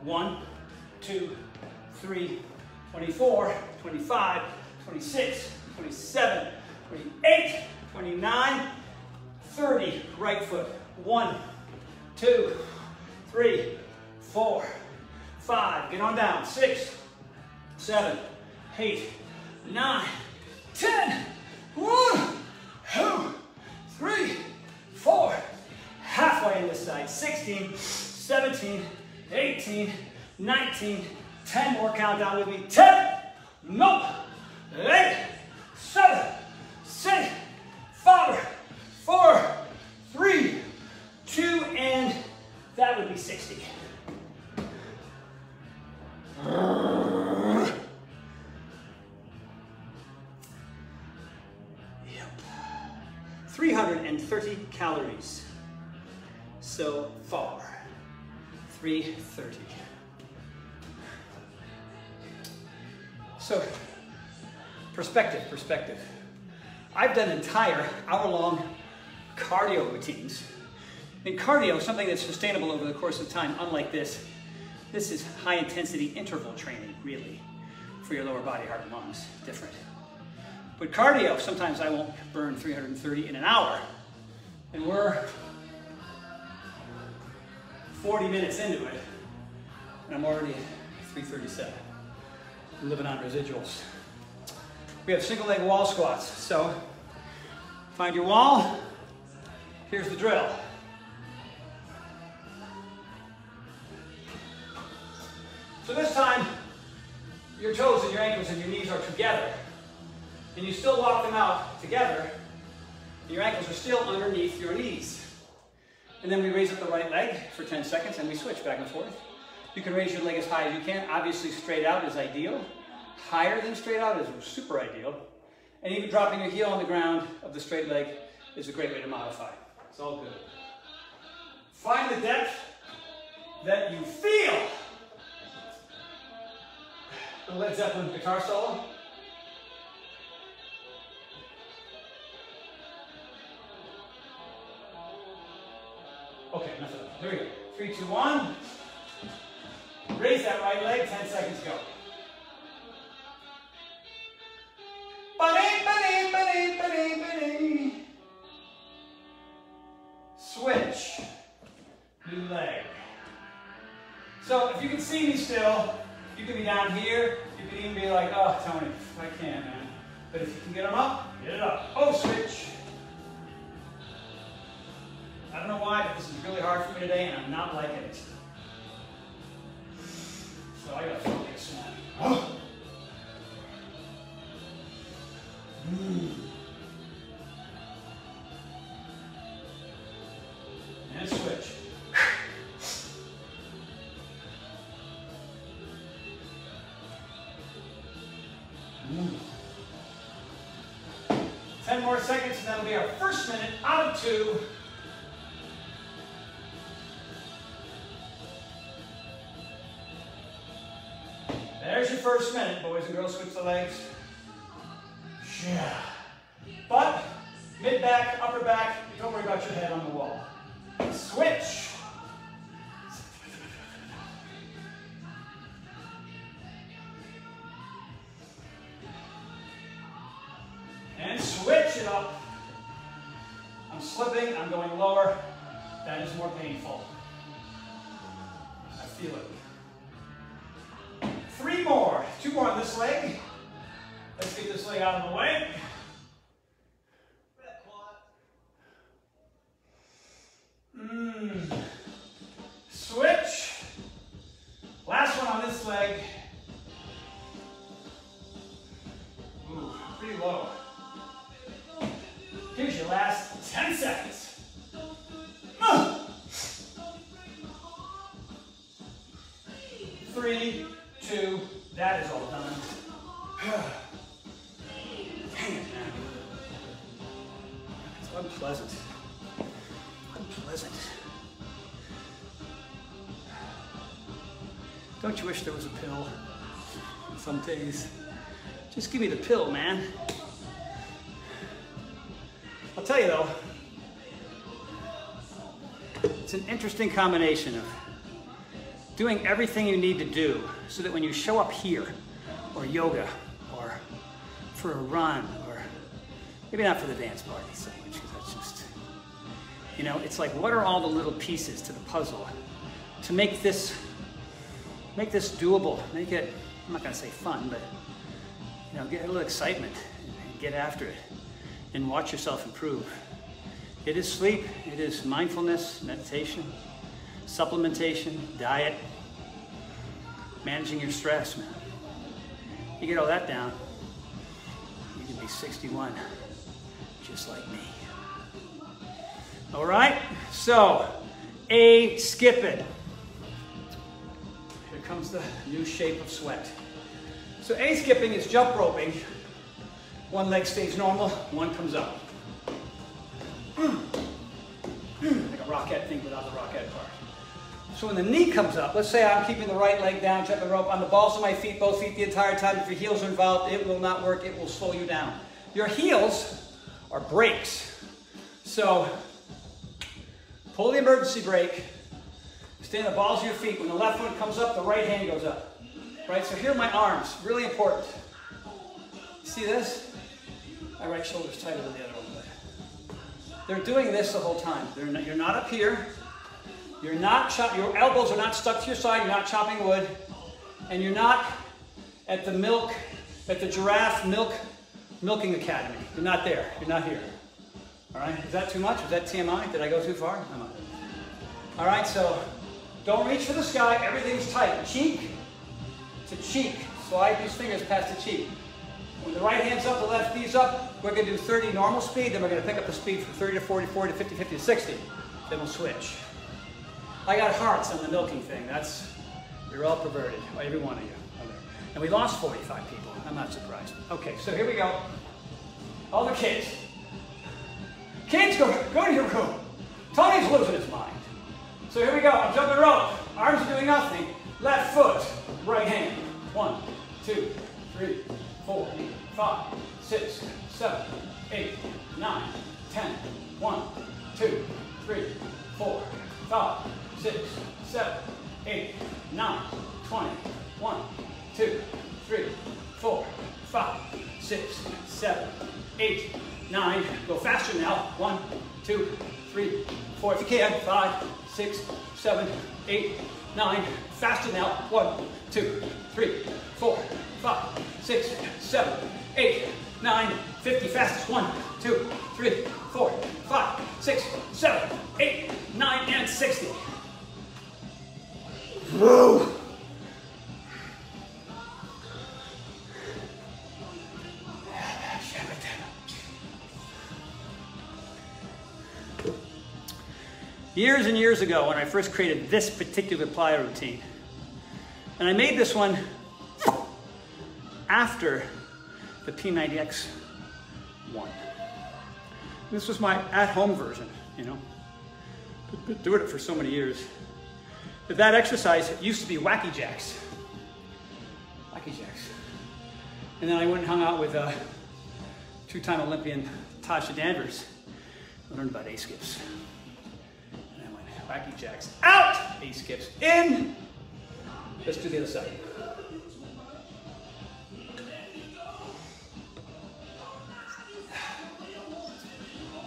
1, 2, 3, 24, 25, 26, 27, 28, 29, 30. Right foot. 1, 2, 3, 4, 5. Get on down. 6, 7, 8, 9, 10. 1, 2, 3, 4. Halfway in this side. 16, 17, 18, 19, 10 more. Countdown with me. 10, nope, 8, 7, 6, 5, 4, 3, 2, and that would be 60. Yep. 330 calories. So far, 330. So, perspective. I've done entire hour-long cardio routines In cardio, something that's sustainable over the course of time, unlike this is high intensity interval training, really, for your lower body, heart, and lungs, different. But cardio, sometimes I won't burn 330 in an hour, and we're 40 minutes into it, and I'm already 337. I'm living on residuals. We have single leg wall squats, so find your wall. Here's the drill. So this time, your toes and your ankles and your knees are together. And you still walk them out together. And your ankles are still underneath your knees. And then we raise up the right leg for 10 seconds and we switch back and forth. You can raise your leg as high as you can. Obviously, straight out is ideal. Higher than straight out is super ideal. And even dropping your heel on the ground of the straight leg is a great way to modify. It's all good. Find the depth that you feel. The Led Zeppelin guitar solo. Okay, enough of that. Here we go. 3, 2, 1. Raise that right leg, 10 seconds, go. Switch. New leg. So if you can see me still, you can be down here. You can even be like, oh, Tony, I can't, man. But if you can get them up, get it up. Oh, switch. I don't know why, but this is really hard for me today, and I'm not liking it. So I gotta focus, man. Oh. And switch. 10 more seconds, and that'll be our first minute out of 2. There's your first minute, boys and girls. Switch the legs. Yeah. Butt, mid back, upper back. Don't worry about your head on the wall. Switch. And switch it up. I'm slipping, I'm going lower. That is more painful. I feel it. 3 more. 2 more on this leg. Let's get this leg out of the way. Switch. Last one on this leg. Ooh, pretty low. Here's your last 10 seconds. 3, 2, that is all done. Dang it, man. It's unpleasant. Unpleasant. Don't you wish there was a pill? Some days. Just give me the pill, man. I'll tell you though, it's an interesting combination of doing everything you need to do so that when you show up here, or yoga, or for a run, or maybe not for the dance party so much, because that's just, you know, it's like, what are all the little pieces to the puzzle to make this doable, make it, I'm not gonna say fun, but, you know, get a little excitement and get after it and watch yourself improve. It is sleep, it is mindfulness, meditation, supplementation, diet, managing your stress, man. You get all that down, you can be 61, just like me. All right, so A, skip it. Here comes the new shape of sweat. So A skipping is jump roping. One leg stays normal, one comes up. Like a rocket thing without the rocket part. So when the knee comes up, let's say I'm keeping the right leg down, jumping rope on the balls of my feet, both feet the entire time. If your heels are involved, it will not work, it will slow you down. Your heels are brakes. So Pull the emergency brake. Stay on the balls of your feet. When the left one comes up, the right hand goes up. Right, so here are my arms, really important. See this? My right shoulder's tighter than the other one. They're doing this the whole time. You're not up here. You're not your elbows are not stuck to your side. You're not chopping wood. And you're not at the giraffe milking academy. You're not there. You're not here. All right, is that too much? Was that TMI? Did I go too far? I'm not. All right, so don't reach for the sky. Everything's tight. Cheek to cheek. Slide these fingers past the cheek. When the right hand's up, the left knee's up, we're going to do 30 normal speed, then we're going to pick up the speed from 30 to 40, 40 to 50, 50 to 60. Then we'll switch. I got hearts on the milking thing. You're all perverted, every one of you. And we lost 45 people. I'm not surprised. Okay, so here we go. All the kids. Kids, go to your room. Tony's losing his mind. So here we go. I'm jumping rope. Arms are doing nothing. Left foot, right hand. 1, 2, 3, 4, 5, 6, 7, 8, 9, 10. 1, 2, 3, 4, 5, 6, 7, 8, 9, 20. 1, 2, 3, 4, 5, 6, 7, 8, 9. Go faster now. 1, 2, 3, 4. If you can. 5, 6, 7, 8, 9. Faster now. 1, 2, 3, 4, 5, 6, 7, 8, 9. 50. Fastest. 1, 2, 3, 4, 5, 6, 7, 8, 9, and 60. Whoa. Years and years ago, when I first created this particular plyo routine, and I made this one after the P90X one. This was my at-home version, you know. Been doing it for so many years. But that exercise used to be wacky jacks. Wacky jacks. And then I went and hung out with two-time Olympian Tasha Danvers. I learned about A-skips. And I went, wacky jacks out, A-skips in. Let's do the other side.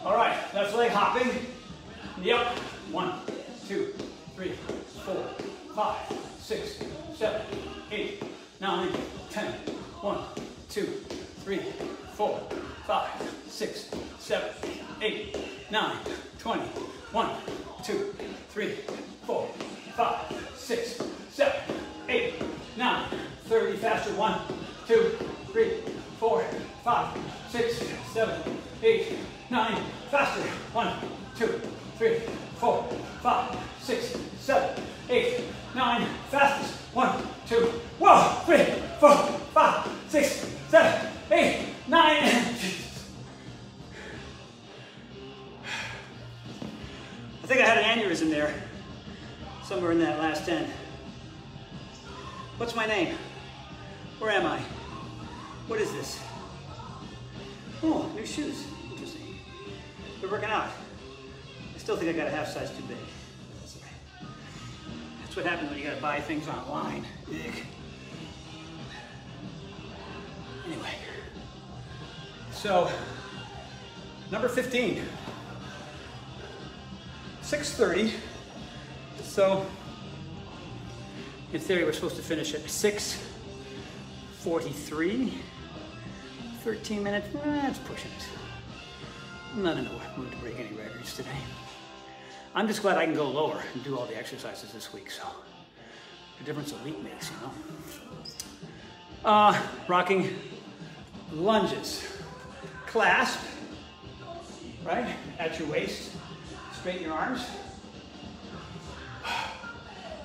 All right, left leg hopping. Yep. 1, 2, 3, 4, 5, 6, 7, 8, 9, 10. 1, 2, 3, 4, 5, 6, 7, 8, 9, 20. 1, 2, 3, 4, 5, 6, 7, 8, 9, 30. Faster. 1, 2, 3, 4, 5, 6, 7, 8, 9. Faster. 1, 2, 3, 4, 5, 6, 7, 8, 9. Fastest. 1, 2, whoa, 3, 4, 5, 6, 7, 8, 9. I think I had an aneurysm there, somewhere in that last 10. What's my name? Where am I? What is this? Oh, new shoes. Interesting. They're working out. I still think I got a half size too big. That's all right. That's what happens when you gotta buy things online. Ugh. Anyway. So, number 15. 6:30. So, in theory, we're supposed to finish at 6:43. 13 minutes, that's pushing it. I'm not in the mood to break any records today. I'm just glad I can go lower and do all the exercises this week, so the difference a week makes, you know. Rocking lunges. Clasp, right, at your waist. Straighten your arms.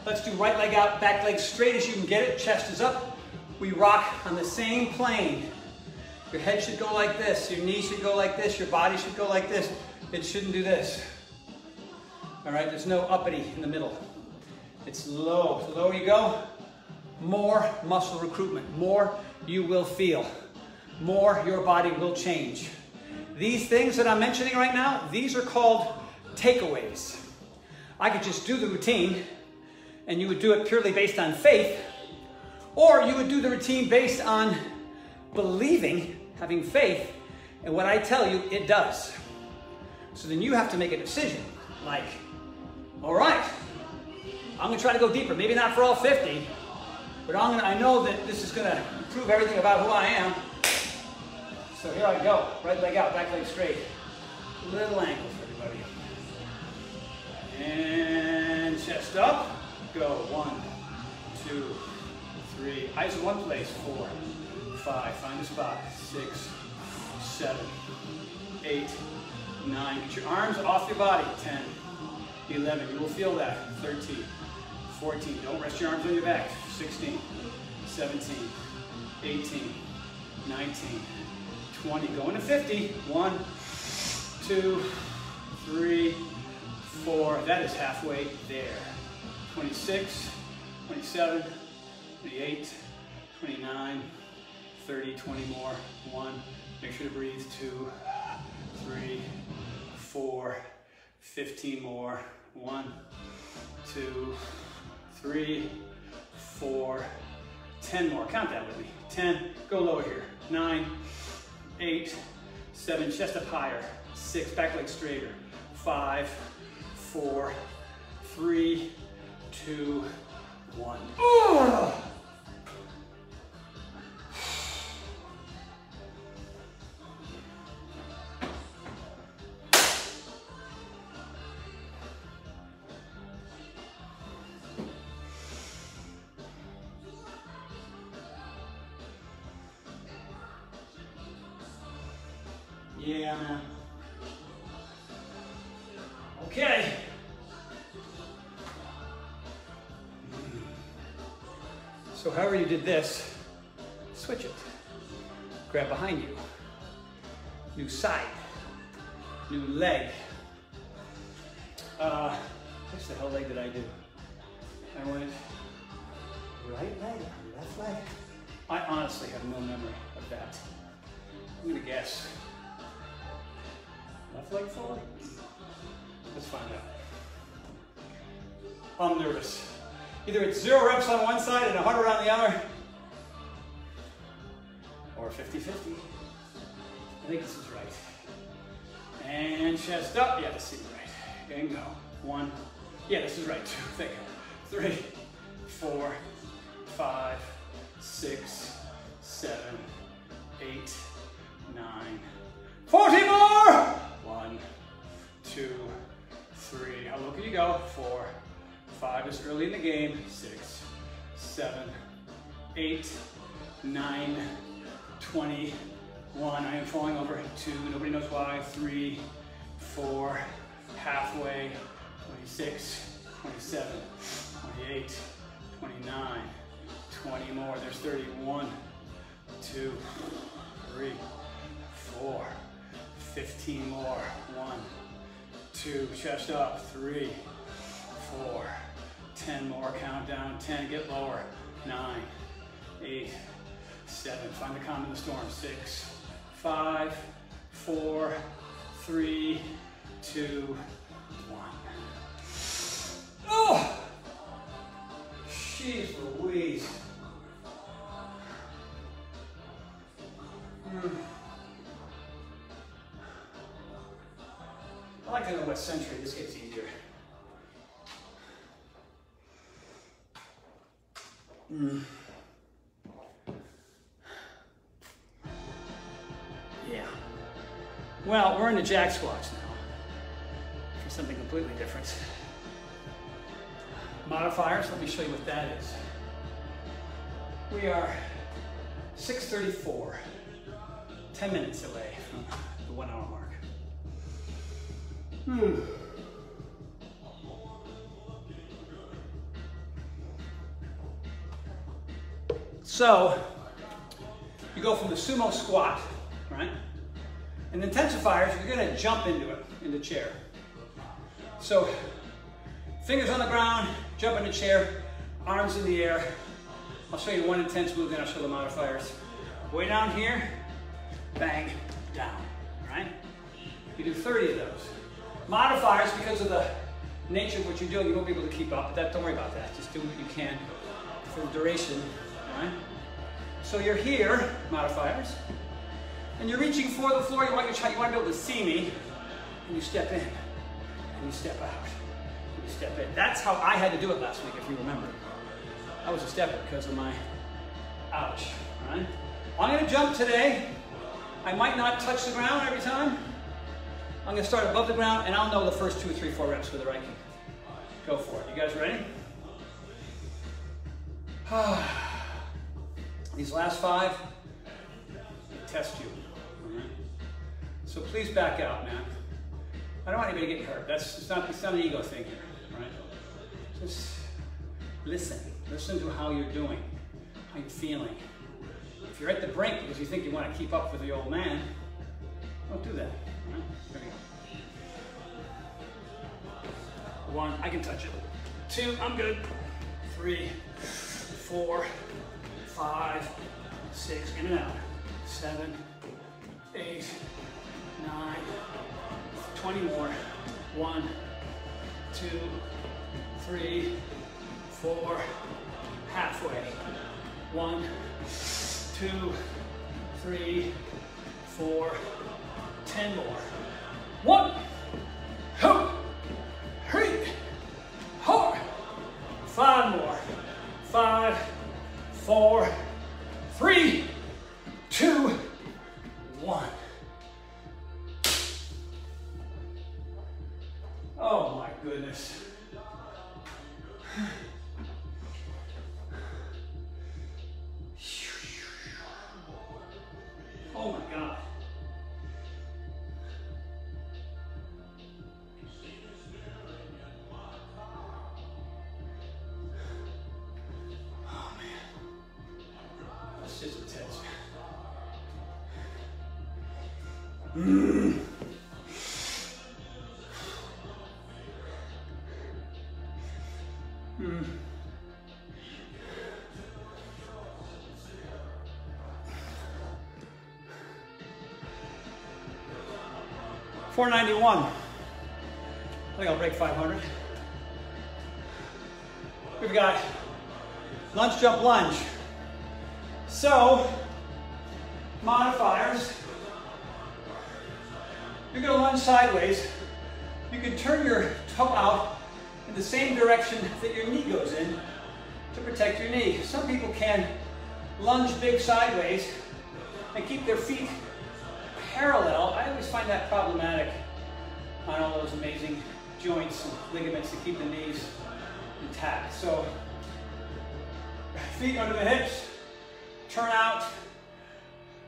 Let's do right leg out, back leg straight as you can get it. Chest is up. We rock on the same plane. Your head should go like this. Your knees should go like this. Your body should go like this. It shouldn't do this. All right, there's no uppity in the middle. It's low. The lower you go, more muscle recruitment. More you will feel. More your body will change. These things that I'm mentioning right now, these are called takeaways. I could just do the routine and you would do it purely based on faith, or you would do the routine based on believing, having faith, and what I tell you, it does. So then you have to make a decision, like, all right, I'm gonna try to go deeper, maybe not for all 50, but I know that this is gonna improve everything about who I am. So here I go, right leg out, back leg straight. Little angle for everybody. And chest up. Go. 1, 2, 3. Eyes in one place. 4, 5. Find a spot. 6, 7, 8, 9. Get your arms off your body. 10, 11. You will feel that. 13, 14. Don't rest your arms on your back. 16, 17, 18, 19, 20. Going to 50. 1, 2, 3, 4. That is halfway there. 26, 27, 28, 29, 30, 20 more. 1. Make sure to breathe. 2, 3, 4, 15 more. 1, 2, 3, 4, 10 more. Count that with me. 10. Go lower here. 9, 8, 7. Chest up higher. 6. Back leg straighter. 5, 4, 3, 2, 1. Ugh. Yeah, man. Okay. So however you did this, switch it. Grab behind you. New side. New leg. Which the hell leg did I do? I went right leg, left leg. I honestly have no memory of that. I'm gonna guess. Left leg forward? Let's find out. I'm nervous. Either it's 0 reps on one side and 100 on the other, or 50-50. I think this is right. And chest up. Yeah, this seems right. And go. 1. Yeah, this is right. 2. Think. 3, 4, 5, 6, 7, 8, 9, 40 more! 1, 2, 3. How low can you go? 4, 5 is early in the game. 6, 7, 8, 9, 21. I am falling over. 2. Nobody knows why. 3, 4. Halfway. 26, 27, 28, 29, 20 more. There's 31, 2, 3, 4, 15 more. 1, 2, chest up. 3, 4, 10 more. Count down. 10, get lower. 9, 8, 7. Find the calm in the storm. 6, 5, 4, 3, 2, 1. Oh! Jeez Louise. I like to know what century this gets easier. Yeah. Well, we're in the jack squats now for something completely different. Modifiers, let me show you what that is. We are 6:34, 10 minutes away from the 1 hour mark. So, you go from the sumo squat, right? And intensifiers, you're gonna jump into it, in the chair. So, fingers on the ground, jump in the chair, arms in the air. I'll show you one intense move, then I'll show the modifiers. Way down here, bang, down, all right? You do 30 of those. Modifiers, because of the nature of what you're doing, you won't be able to keep up, but don't worry about that. Just do what you can for the duration, all right? So you're here, modifiers, and you're reaching for the floor. You want to be able to see me, and you step in, and you step out, and you step in. That's how I had to do it last week, if you remember. I was a stepper because of my ouch, all right? I'm going to jump today. I might not touch the ground every time. I'm going to start above the ground, and I'll know the first 2, 3, 4 reps whether I can go for it. You guys ready? These last 5 test you. Right? So please back out, man. I don't want anybody getting hurt. It's not an ego thing here. Right? Just listen. Listen to how you're doing, how you're feeling. If you're at the brink because you think you want to keep up with the old man, don't do that. Right? There you go. 1, I can touch it. 2, I'm good. 3, 4, 5, 6, in and out. 7, 8, 9, 20 more. 1, 2, 3, 4, halfway. 1, 2, 3, 4, 10 more. 1, 2, 3, 4, 5 more. 5, 4, 3, 2, 1. Oh my goodness. Oh my God. Oh man. That's just intense. $491. I think I'll break 500. We've got lunge, jump, lunge. So, modifiers. You're going to lunge sideways. You can turn your toe out in the same direction that your knee goes in to protect your knee. Some people can lunge big sideways and keep their feet parallel. I always find that problematic on all those amazing joints and ligaments to keep the knees intact. So, feet under the hips, turn out,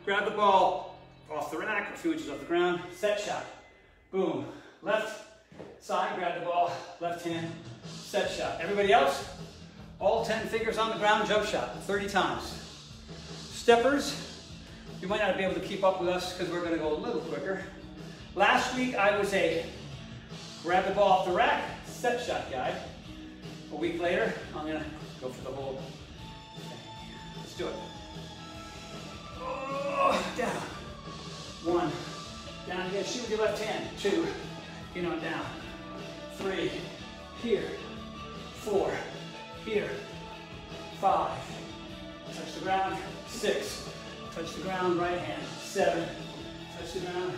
grab the ball off the rack, a few inches off the ground, set shot. Boom. Left side, grab the ball, left hand, set shot. Everybody else, all 10 fingers on the ground, jump shot, 30 times. Steppers, you might not be able to keep up with us because we're going to go a little quicker. Last week I was a grab the ball off the rack, set shot guy. A week later, I'm going to go for the whole thing. Let's do it. Oh, down. 1. Down again. Shoot with your left hand. 2. Get on down. 3. Here. 4. Here. 5. Touch the ground. 6. Touch the ground. Right hand. 7. Touch the ground.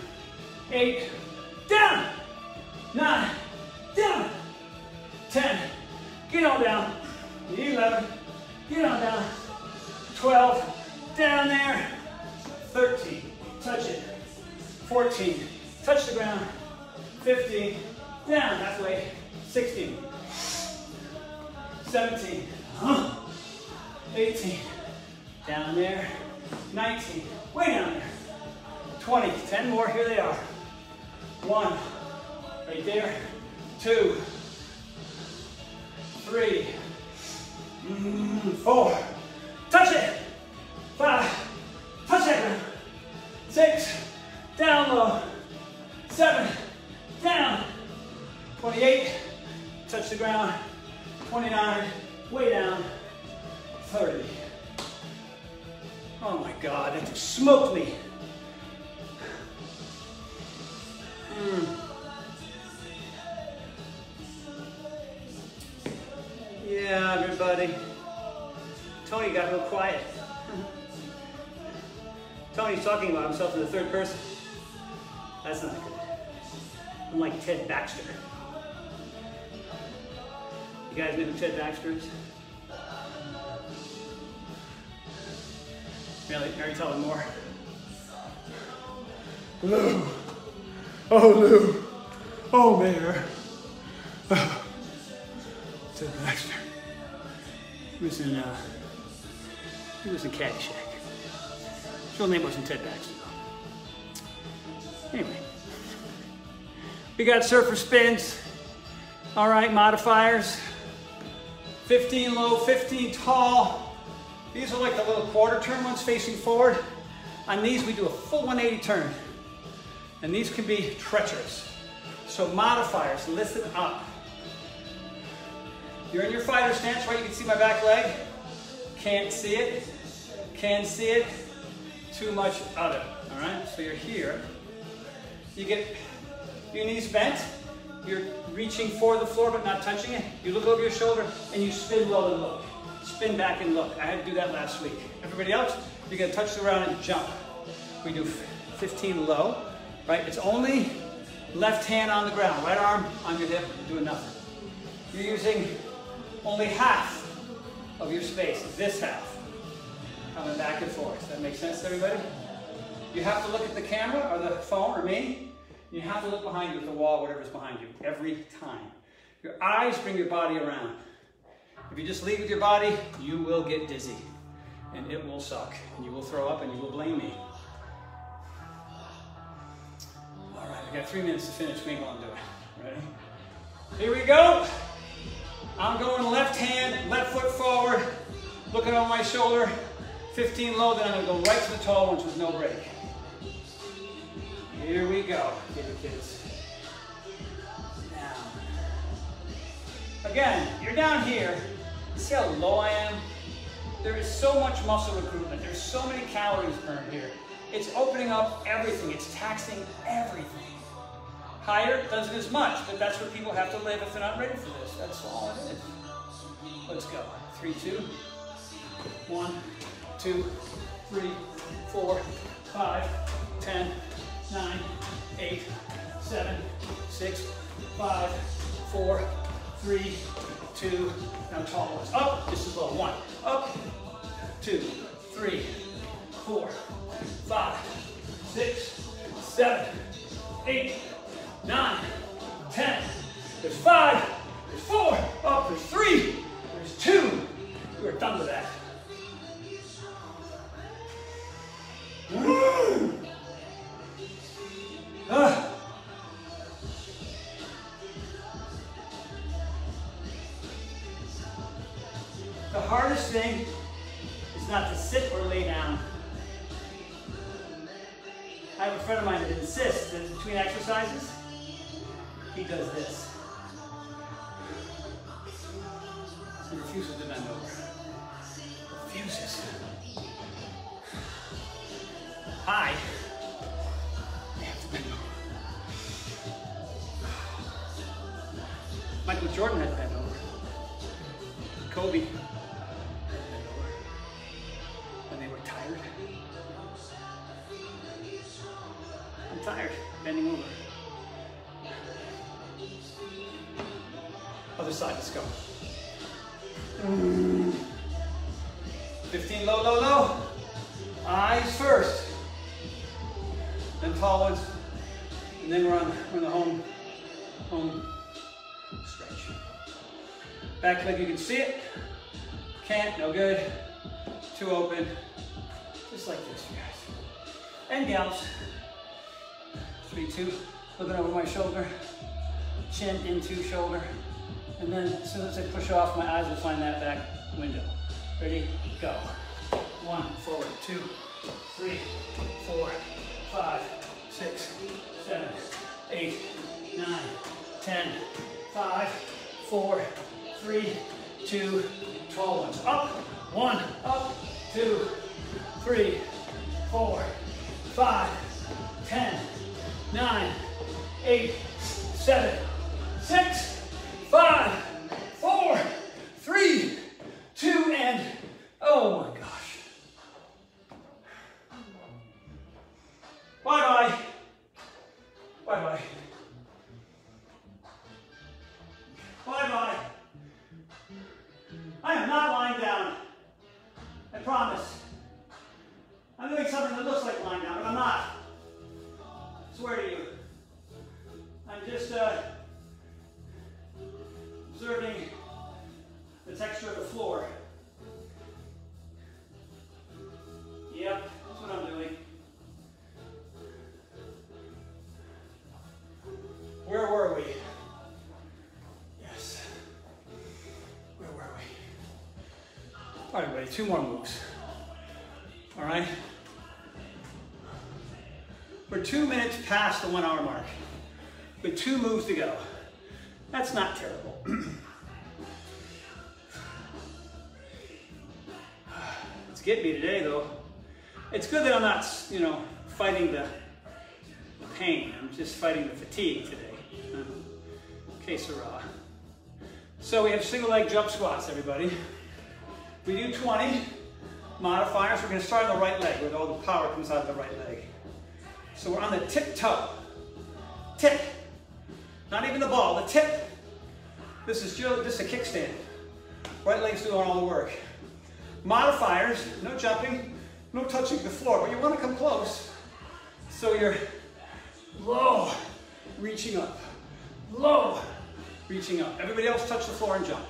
8. Down. 9. Down. 10. Get on down. 11. Get on down. 12. Down there. 13. Touch it. 14. Touch the ground. 15. Down. Halfway. 16. 17. 18. Down there. 19. Way down there. 20. 10 more. Here they are. 1. Right there. 2. 3. 4. Touch it. 5. Touch that ground. 6. Down low. 7. Down. 28. Touch the ground. 29. Way down. 30. Oh my God, that just smoked me. everybody. Tony got real quiet. Tony's talking about himself in the third person. That's not good. I'm like Ted Baxter. You guys know who Ted Baxter is? Mary, tell him more. Lou. Oh, Lou. Oh, Mayor. Ted Baxter. He was in Caddyshack. His real name wasn't Ted Baxter, though. Anyway. We got surfer spins. All right, modifiers. 15 low, 15 tall. These are like the little quarter turn ones facing forward. On these, we do a full 180 turn. And these can be treacherous. So modifiers, listen up. You're in your fighter stance, right? You can see my back leg. Can't see it. Can see it. Too much of it, all right? So you're here. You get your knees bent. You're reaching for the floor but not touching it. You look over your shoulder and you spin low and look. Spin back and look. I had to do that last week. Everybody else, you're gonna touch the ground and jump. We do 15 low, right? It's only left hand on the ground, right arm on your hip, doing nothing. You're using only half of your space, this half, coming back and forth. That makes sense to everybody? You have to look at the camera or the phone or me. You have to look behind you at the wall, whatever's behind you, every time. Your eyes bring your body around. If you just lead with your body, you will get dizzy and it will suck and you will throw up and you will blame me. All right, we got 3 minutes to finish. We ain't gonna do it. Ready? Here we go. I'm going left hand, left foot forward, looking over my shoulder, 15 low, then I'm gonna go right to the tall ones with no break. Here we go, kids. Down. Again, you're down here. See how low I am? There is so much muscle recruitment. There's so many calories burned here. It's opening up everything. It's taxing everything. Higher doesn't as much, but that's where people have to live if they're not ready for this. That's all it is. Let's go. 3, 2. 1, 2, 3, 4, 5, 10, 9, 8, 7, 6, 5, 4, 3, 2. Now tall ones. Up. This is low. 1. Up. 2, 3, 4, 5, 6, 7, 8, 9, 10. There's 5. There's 4. Up. There's 3. There's 2. We're done with that. The hardest thing is not to sit or lay down. I have a friend of mine that insists that between exercises, he does this. He refuses to bend over. Refuses. I have to bend over. Michael Jordan had to bend over. Kobe had to bend over. When they were tired. I'm tired, bending over. Other side, let's go. 15 low, low, low. Eyes first. Then tall ones. And then we're on the home stretch. Back leg, you can see it. Can't, no good. Too open. Just like this, you guys. And gals. 3, 2. Looking over my shoulder. Chin into shoulder. And then as soon as I push off, my eyes will find that back window. Ready? Go. 1, forward, 2, 3, 4, 5, 6, 7, 8, 9, 10, 5, 4, 3, 2, tall ones. Up, 1, up, 2, 3, 4, 5, 10, 9, 8, 7, 6, 5, 4, 3, All right, everybody, 2 more moves. All right? We're 2 minutes past the 1 hour mark with 2 moves to go. That's not terrible. It's getting me today, though. It's good that I'm not, you know, fighting the pain. I'm just fighting the fatigue today. Que sera. So we have single leg jump squats, everybody. We do 20 modifiers. We're going to start on the right leg where all the power comes out of the right leg. So we're on the tip toe. Tip. Not even the ball, the tip. This is a kickstand. Right leg's doing all the work. Modifiers, no jumping, no touching the floor, but you want to come close. So you're low, reaching up. Low, reaching up. Everybody else touch the floor and jump.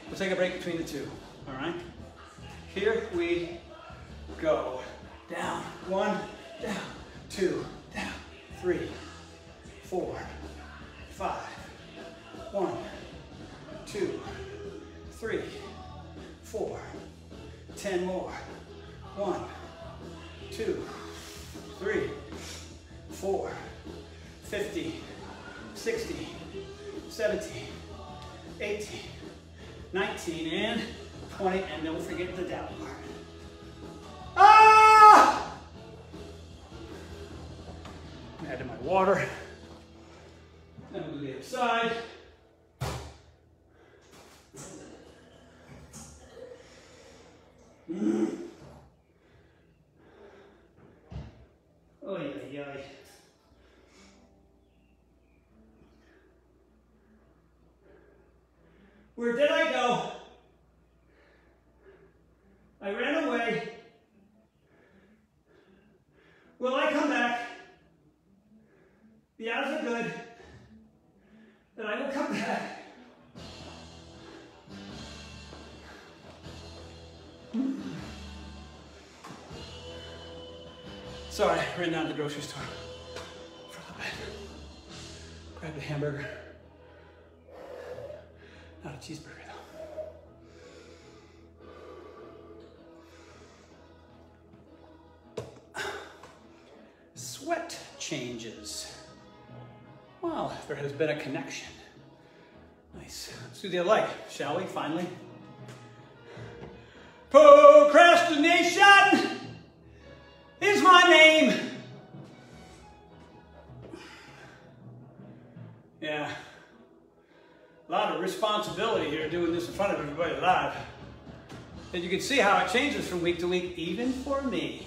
We'll take a break between the 2, all right? Here we go. Down, 1, down, 2, down, 3, 4, 5, 1, 2, 3, 4, 10 more. 1, 2, 3, 4, 50, 60, 70, 80, 19, and 20, and don't forget the down part. Ah! Add to my water. Then we'll do the other side. Oy, oy, oy. Where did I go? I ran away. Will I come back? The odds are good that I will come back. Sorry, I ran down to the grocery store for a little bit. Grabbed a hamburger. Not a cheeseburger though. Sweat changes. Well, there has been a connection. Nice. Let's do the other leg, shall we, finally? Procrastination is my name. Yeah. A lot of responsibility here doing this in front of everybody live. And you can see how it changes from week to week, even for me.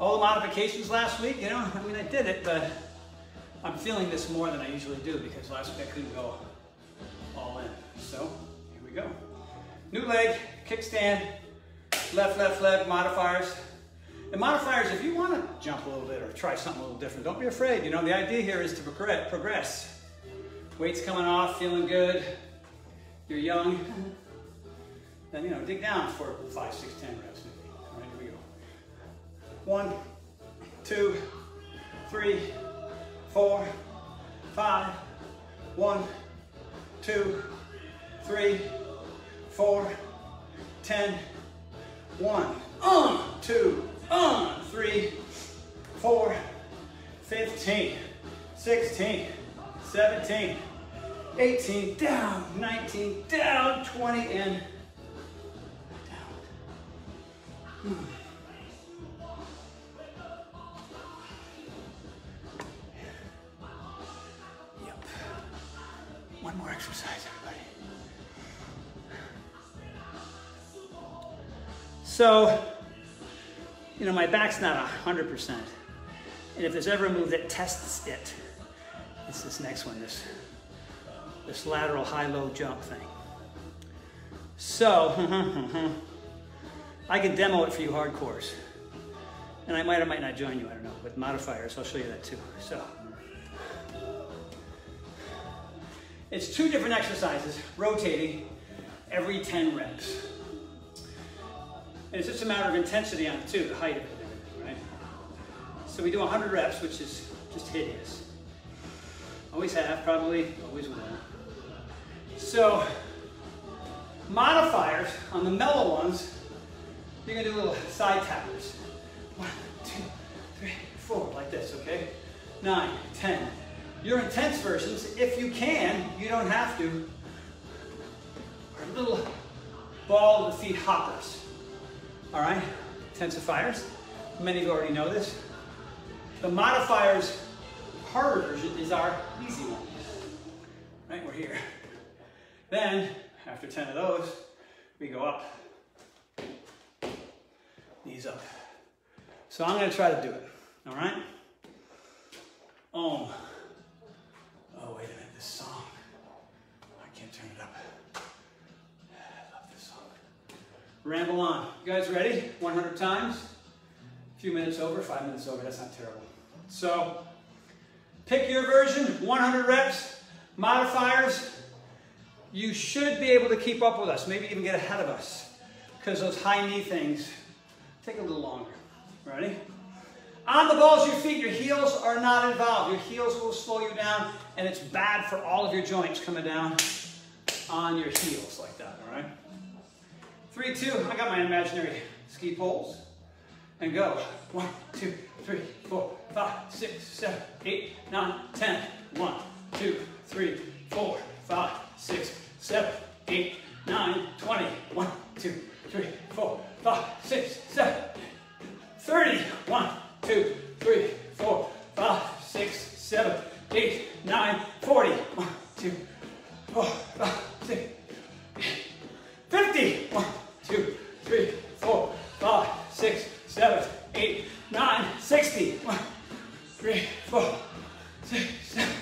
All the modifications last week, you know, I mean, I did it, but I'm feeling this more than I usually do because last week I couldn't go all in. So, here we go. New leg, kickstand, left leg, modifiers. And modifiers, if you want to jump a little bit or try something a little different, don't be afraid. You know, the idea here is to progress. Weight's coming off, feeling good. You're young. Then, you know, dig down for 5, 6, 10 reps maybe. All right, here we go. 1, 2, 3, 4, 5. 1, 2, 3, 4, 10. 1, 2, 3, 4, 15, 16, 17, 18, down, 19, down, 20, and down. Yep. One more exercise, everybody. So, you know, my back's not 100%. And if there's ever a move that tests it, it's this next one, this lateral high-low jump thing. So, I can demo it for you hardcores. And I might or might not join you, I don't know. With modifiers, I'll show you that too. So, it's 2 different exercises, rotating every 10 reps. And it's just a matter of intensity on it too, the height of it, right? So we do 100 reps, which is just hideous. Always have, probably, always will. So, Modifiers, on the mellow ones, you're gonna do little side tappers. 1, 2, 3, 4, like this, okay? 9, 10. Your intense versions, if you can, you don't have to, are little ball of the feet hoppers. All right, intensifiers. Many of you already know this. The modifiers harder version is our easy one. Right, we're here. Then, after 10 of those, we go up. Knees up. So I'm going to try to do it. All right? Oh, wait a minute. This song. I can't turn it up. I love this song. Ramble on. You guys ready? 100 times. A few minutes over, 5 minutes over. That's not terrible. So, pick your version. 100 reps. Modifiers. You should be able to keep up with us. Maybe even get ahead of us. Because those high knee things take a little longer. Ready? On the balls of your feet, your heels are not involved. Your heels will slow you down, and it's bad for all of your joints coming down on your heels like that, all right? 3, 2, I got my imaginary ski poles. And go. 1, 2, 3, 4, 5, 6, 7, 8, 9, 10. 1, 2, 3, 4, 5, 6, 7, 8, 9, 20. 1, 2, 3, 4, 5, 6, 7, 30. 1, 2, 3, 4, 5, 6, 7, 8, 9, 40. 1, 2, 4, 5, 6, 50. 1, 2, 3, 4, 5, 6, 7, 8, 9, 60. 1, 3, 4, 6, 7,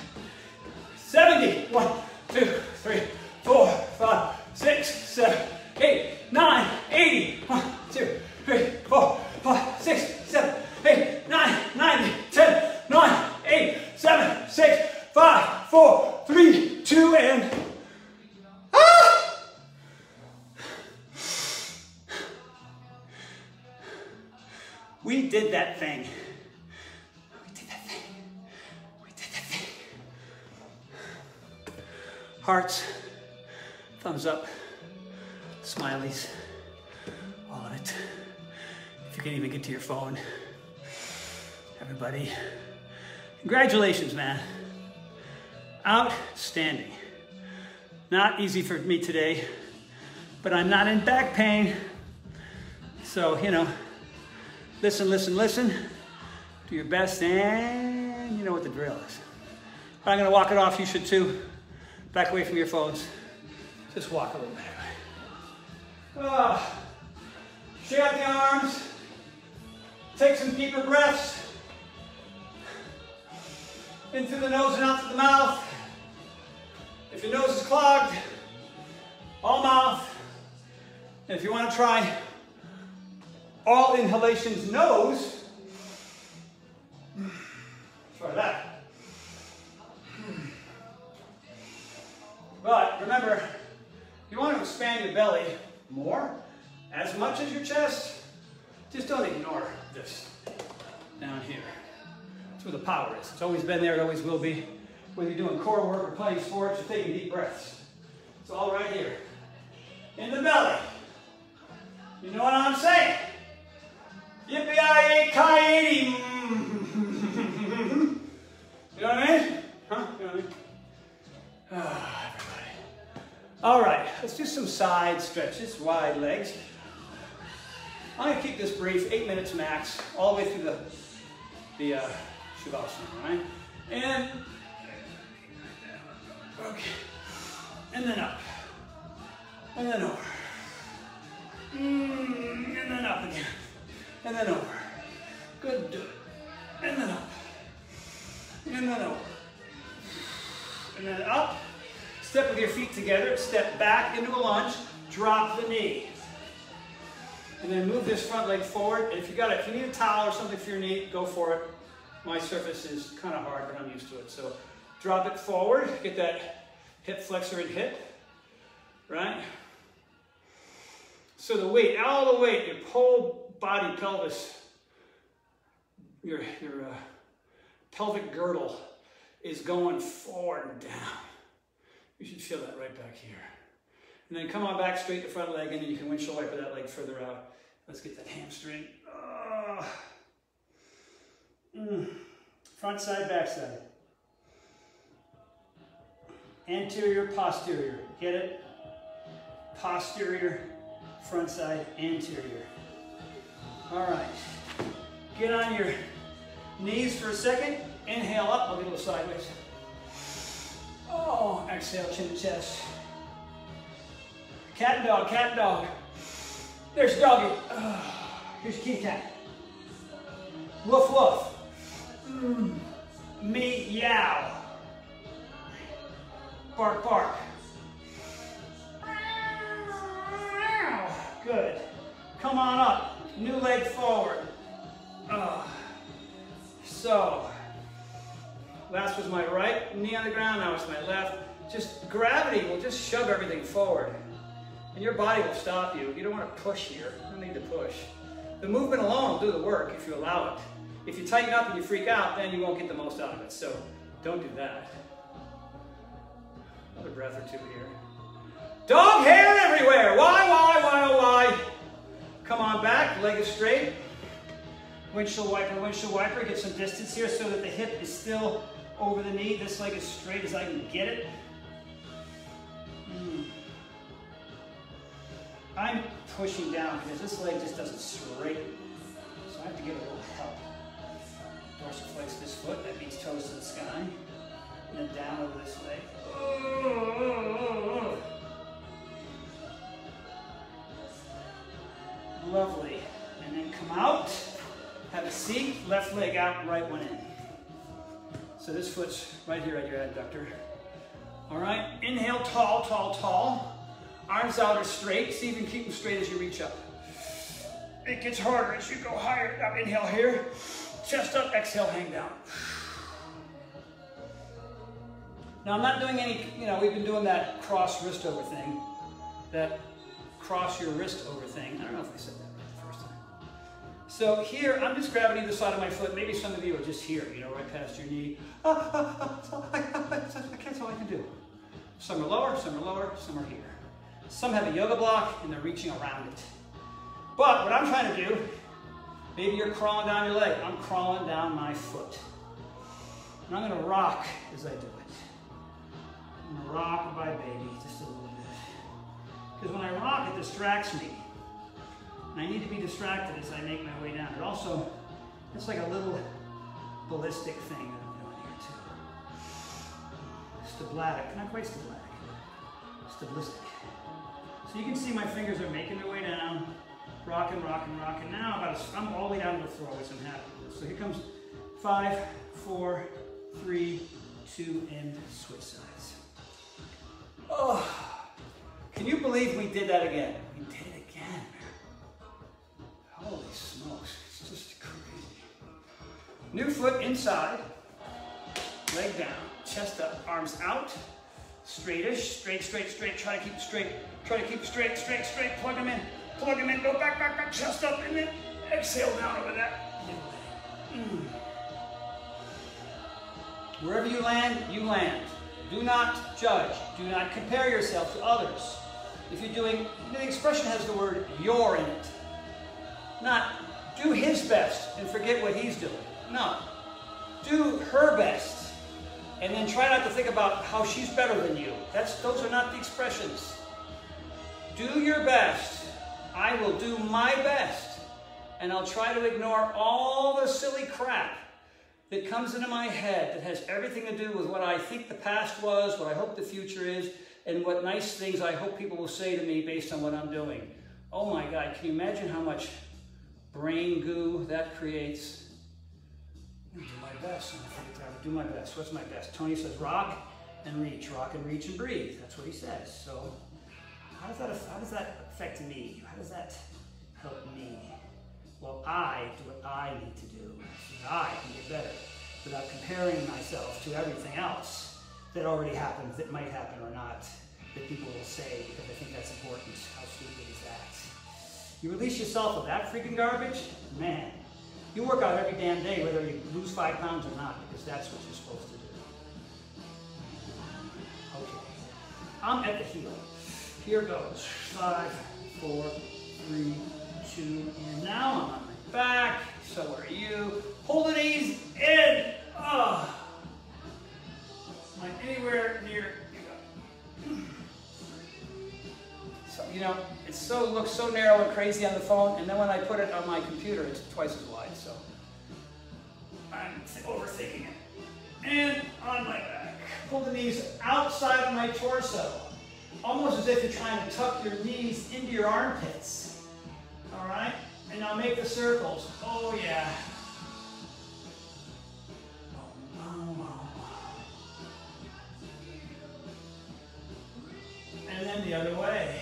70. 1, 2, 3, 4, 5, 6, 7, 8, 9, 80. 1, 2, 3, 4, 5, 6, 7, 8, 9, 90, 10, 9, 8, 7, 6, 5, 4, 3, 2, and we did that thing. We did that thing. We did that thing. Hearts, thumbs up, smileys, all of it. If you can even get to your phone. Everybody, congratulations, man. Outstanding. Not easy for me today, but I'm not in back pain. So, you know, listen, listen, listen. Do your best, and you know what the drill is. I'm gonna walk it off, you should too. Back away from your phones. Just walk a little bit. Shake out the arms. Take some deeper breaths. In through the nose and out through the mouth. If your nose is clogged, all mouth. And if you want to try all inhalations nose, try that. But remember, you want to expand your belly more, as much as your chest. Just don't ignore this down here. That's where the power is. It's always been there, it always will be. Whether you're doing core work or playing sports or taking deep breaths. It's all right here. In the belly. You know what I'm saying? Yippee-yi-yi-ki-yi. You know what I mean? Huh? You know what I mean? Everybody. All right, let's do some side stretches, wide legs. I'm going to keep this brief, 8 minutes max, all the way through the Shavasana, right? And, okay, and then up, and then over, and then up again, and then over. Good, do it. And then up, and then over, and then up. Step with your feet together, step back into a lunge, drop the knee. And then move this front leg forward. And if you need a towel or something for your knee, go for it. My surface is kind of hard, but I'm used to it. So drop it forward, get that hip flexor and hip, right? So the weight, all the weight, your whole body, pelvis, your pelvic girdle is going forward and down. You should feel that right back here. And then come on back straight to front leg, and then you can windshield wiper that leg further out. Let's get that hamstring. Front side, back side. Anterior, posterior. Get it? Posterior, front side, anterior. All right. Get on your knees for a second. Inhale up. I'll get a little sideways. Oh, exhale, chin to chest. Cat and dog, cat and dog. There's doggy. Here's kitty cat. Woof, woof. Meow. Bark, bark. Good. Come on up. New leg forward. So, last was my right knee on the ground, now it's my left. Just gravity will just shove everything forward. And your body will stop you. You don't want to push here. You don't need to push. The movement alone will do the work if you allow it. If you tighten up and you freak out, then you won't get the most out of it. So, don't do that. Another breath or two here. Dog hair everywhere. Why, oh why? Come on back, leg is straight. Windshield wiper. Get some distance here so that the hip is still over the knee. This leg is straight as I can get it. I'm pushing down because this leg just doesn't straighten. So I have to get a little help. Dorsiflex this foot, that means toes to the sky. And then down over this leg. Lovely. And then come out, have a seat, left leg out, right one in. So this foot's right here at your adductor. All right, inhale, tall, tall, tall. Arms out or straight. See if you can keep them straight as you reach up. It gets harder as you go higher. Now inhale here, chest up, exhale, hang down. Now I'm not doing any, we've been doing that cross wrist over thing. That cross your wrist over thing. I don't know if I said that right the first time. So here, I'm just grabbing either side of my foot. Maybe some of you are just here, right past your knee. That's all I can do. Some are lower, some are here. Some have a yoga block and they're reaching around it. But what I'm trying to do, maybe you're crawling down your leg. I'm crawling down my foot. And I'm going to rock as I do it. I'm going to rock my baby just a little bit. Because when I rock, it distracts me. And I need to be distracted as I make my way down. It also, it's like a little ballistic thing that I'm doing here too. Stablatic, not quite stablatic. Stabilistic. So you can see my fingers are making their way down. Rocking, rocking, rocking. Now I'm all the way down to the floor, which I'm happy with. So here comes 5, 4, 3, 2, and switch sides. Oh, can you believe we did that again? We did it again. Holy smokes, it's just crazy. New foot inside, leg down, chest up, arms out, straightish, straight, straight, straight. Try to keep it straight. Try to keep it straight, straight, straight. Plug them in, go back, back, back, chest up, and then exhale down over that. Wherever you land, you land. Do not judge. Do not compare yourself to others. If you're doing, the expression has the word "your" in it. Not do his best and forget what he's doing. No. Do her best and then try not to think about how she's better than you. Those are not the expressions. Do your best. I will do my best. And I'll try to ignore all the silly crap that comes into my head that has everything to do with what I think the past was, what I hope the future is, and what nice things I hope people will say to me based on what I'm doing. Oh my God, can you imagine how much brain goo that creates? I'm gonna do my best. Do my best. What's my best? Tony says rock and reach and breathe. That's what he says. So how does that affect me? How does that help me? Well, I do what I need to do so that I can get better without comparing myself to everything else that already happened, that might happen or not, that people will say because I think that's important. How stupid is that? You release yourself of that freaking garbage, man, you work out every damn day whether you lose 5 pounds or not, because that's what you're supposed to do. Okay. I'm at the heel. Here goes. 5, 4, 3, 2, and now I'm on my back. So are you. Hold the knees in. Oh. Like anywhere near you go. So, you know, looks so narrow and crazy on the phone, and then when I put it on my computer, it's twice as wide, so I'm overthinking it. And on my back. Pull the knees outside of my torso. Almost as if you're trying to tuck your knees into your armpits. All right? And now make the circles. Oh, yeah. And then the other way.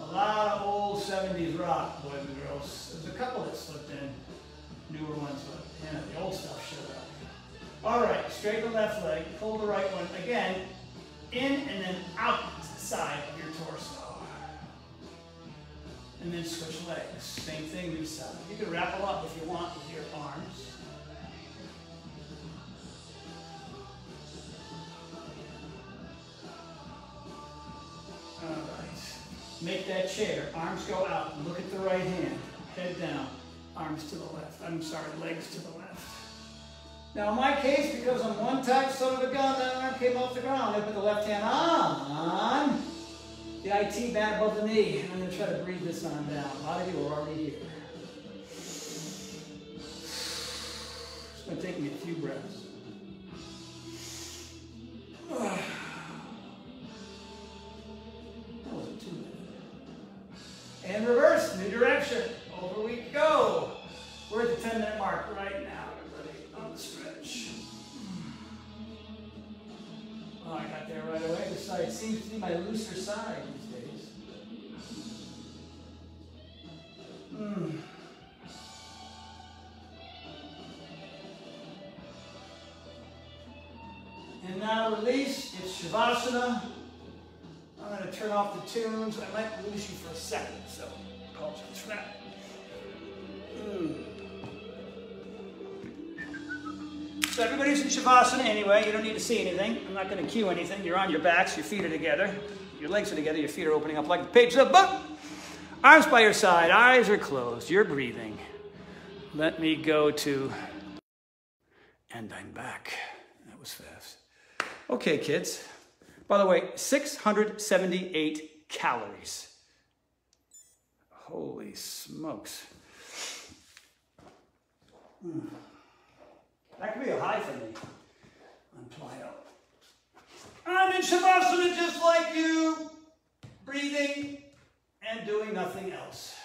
A lot of old 70s rock, boys and girls. There's a couple that slipped in. Newer ones, but yeah, the old stuff showed up. All right, straighten the left leg, pull the right one again, in and then outside of your torso. And then switch legs. Same thing this side. You can wrap up if you want with your arms. All right. Make that chair. Arms go out. Look at the right hand. Head down. Arms to the left. I'm sorry, legs to the left. Now in my case, because I'm one tight son of a gun, that arm came off the ground. I put the left hand on the IT band above the knee. And I'm going to try to breathe this arm down. A lot of you are already here. It's going to take me a few breaths. That wasn't too bad. And reverse, new direction. Over we go. We're at the 10-minute mark right now, everybody, on the stretch. Oh, I got there right away. This side seems to be my looser side these days. And now release. It's Shavasana. I'm going to turn off the tunes. I might lose you for a second, so apologize for that. So everybody's in Shavasana anyway. You don't need to see anything. I'm not going to cue anything. You're on your backs. Your feet are together. Your legs are together. Your feet are opening up like the pages of a book. Arms by your side. Eyes are closed. You're breathing. Let me go to... And I'm back. That was fast. Okay, kids. By the way, 678 calories. Holy smokes. That could be a high for me on plyo. I'm in Shavasana just like you, breathing and doing nothing else.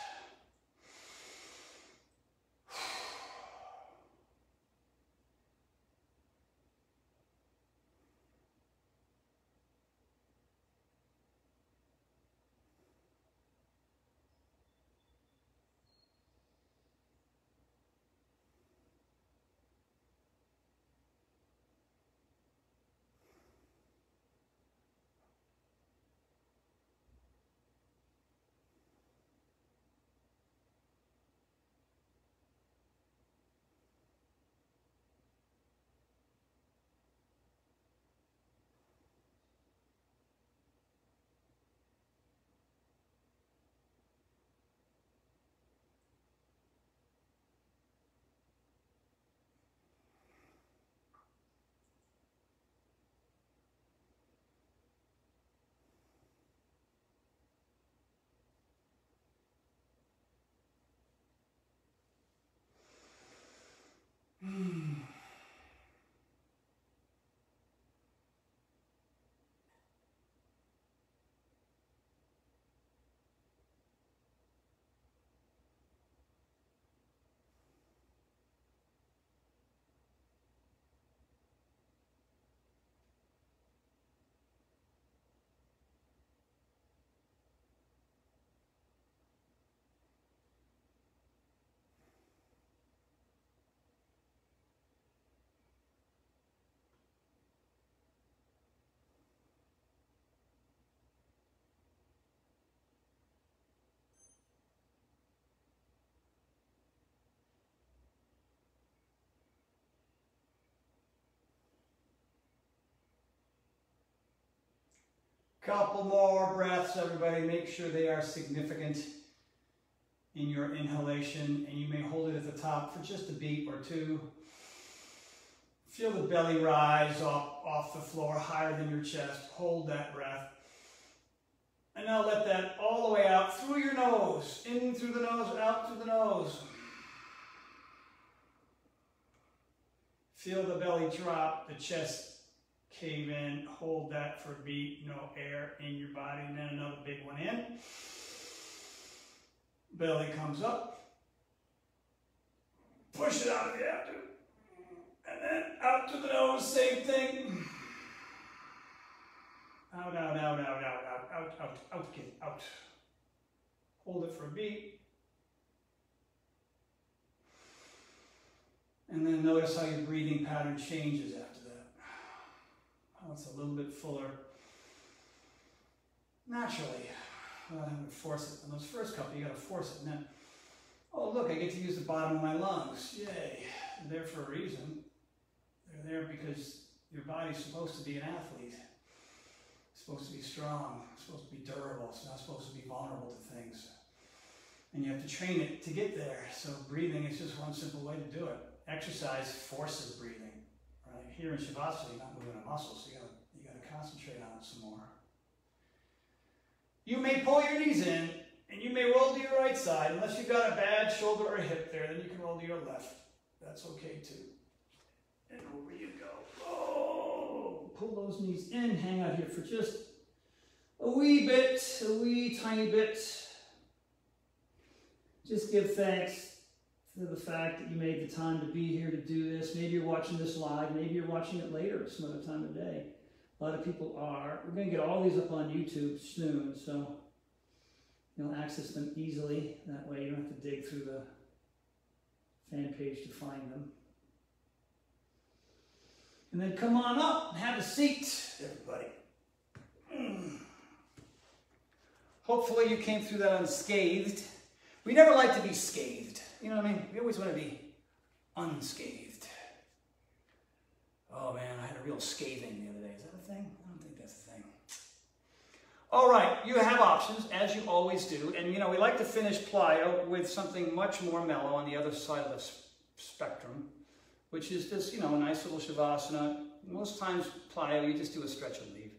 Couple more breaths, everybody. Make sure they are significant in your inhalation, and you may hold it at the top for just a beat or two. Feel the belly rise off the floor higher than your chest. Hold that breath. And now let that all the way out through your nose. In through the nose, out through the nose. Feel the belly drop, the chest cave in. Hold that for a beat. No air in your body. And then another big one in. Belly comes up. Push it out if you have to. And then out to the nose, same thing. Out, out, out, out, out, out, out, out, out, kid, out. Hold it for a beat. And then notice how your breathing pattern changes after that. How it's a little bit fuller. Naturally, without having to force it. In those first couple, you gotta force it. And then, oh look, I get to use the bottom of my lungs. Yay, they're there for a reason. They're there because your body's supposed to be an athlete. It's supposed to be strong. It's supposed to be durable. It's not supposed to be vulnerable to things. And you have to train it to get there. So breathing is just one simple way to do it. Exercise forces breathing. Right? Here in Shavasana, you're not moving a muscle, so you gotta concentrate on it some more. You may pull your knees in, and you may roll to your right side. Unless you've got a bad shoulder or hip there, then you can roll to your left. That's okay too. And over you go. Oh, pull those knees in, hang out here for just a wee tiny bit. Just give thanks for the fact that you made the time to be here to do this. Maybe you're watching this live, maybe you're watching it later some other time of day. A lot of people are. We're going to get all these up on YouTube soon, so you'll access them easily. That way you don't have to dig through the fan page to find them. And then come on up and have a seat, everybody. Hopefully you came through that unscathed. We never like to be scathed. You know what I mean? We always want to be unscathed. Oh man, I had a real scathing the other day. Is that a thing? I don't think that's a thing. All right, you have options, as you always do. And you know, we like to finish plyo with something much more mellow on the other side of the spectrum, which is this, you know, a nice little Shavasana. Most times plyo, you just do a stretch and leave.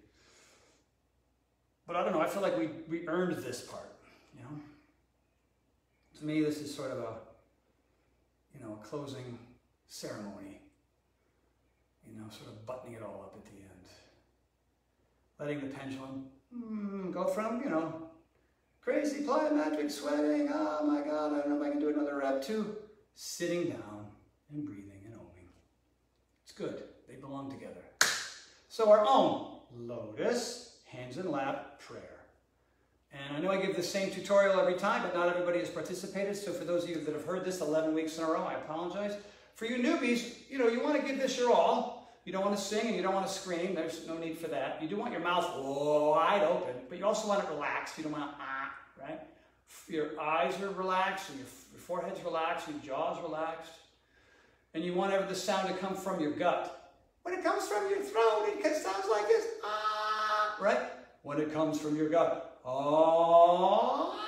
But I don't know, I feel like we earned this part, you know? To me, this is sort of a, you know, a closing ceremony. You know, sort of buttoning it all up at the end. Letting the pendulum go from, you know, crazy plyometric sweating, oh my God, I don't know if I can do another rep, to sitting down and breathing and oming. It's good. They belong together. So our Om, lotus, hands in lap, prayer. And I know I give the same tutorial every time, but not everybody has participated. So for those of you that have heard this 11 weeks in a row, I apologize. For you newbies, you know, you want to give this your all. You don't want to sing and you don't want to scream. There's no need for that. You do want your mouth wide open, but you also want it relaxed. You don't want to, right? Your eyes are relaxed, and your forehead's relaxed, and your jaw's relaxed. And you want the sound to come from your gut. When it comes from your throat, it sounds like this, right? When it comes from your gut, oh,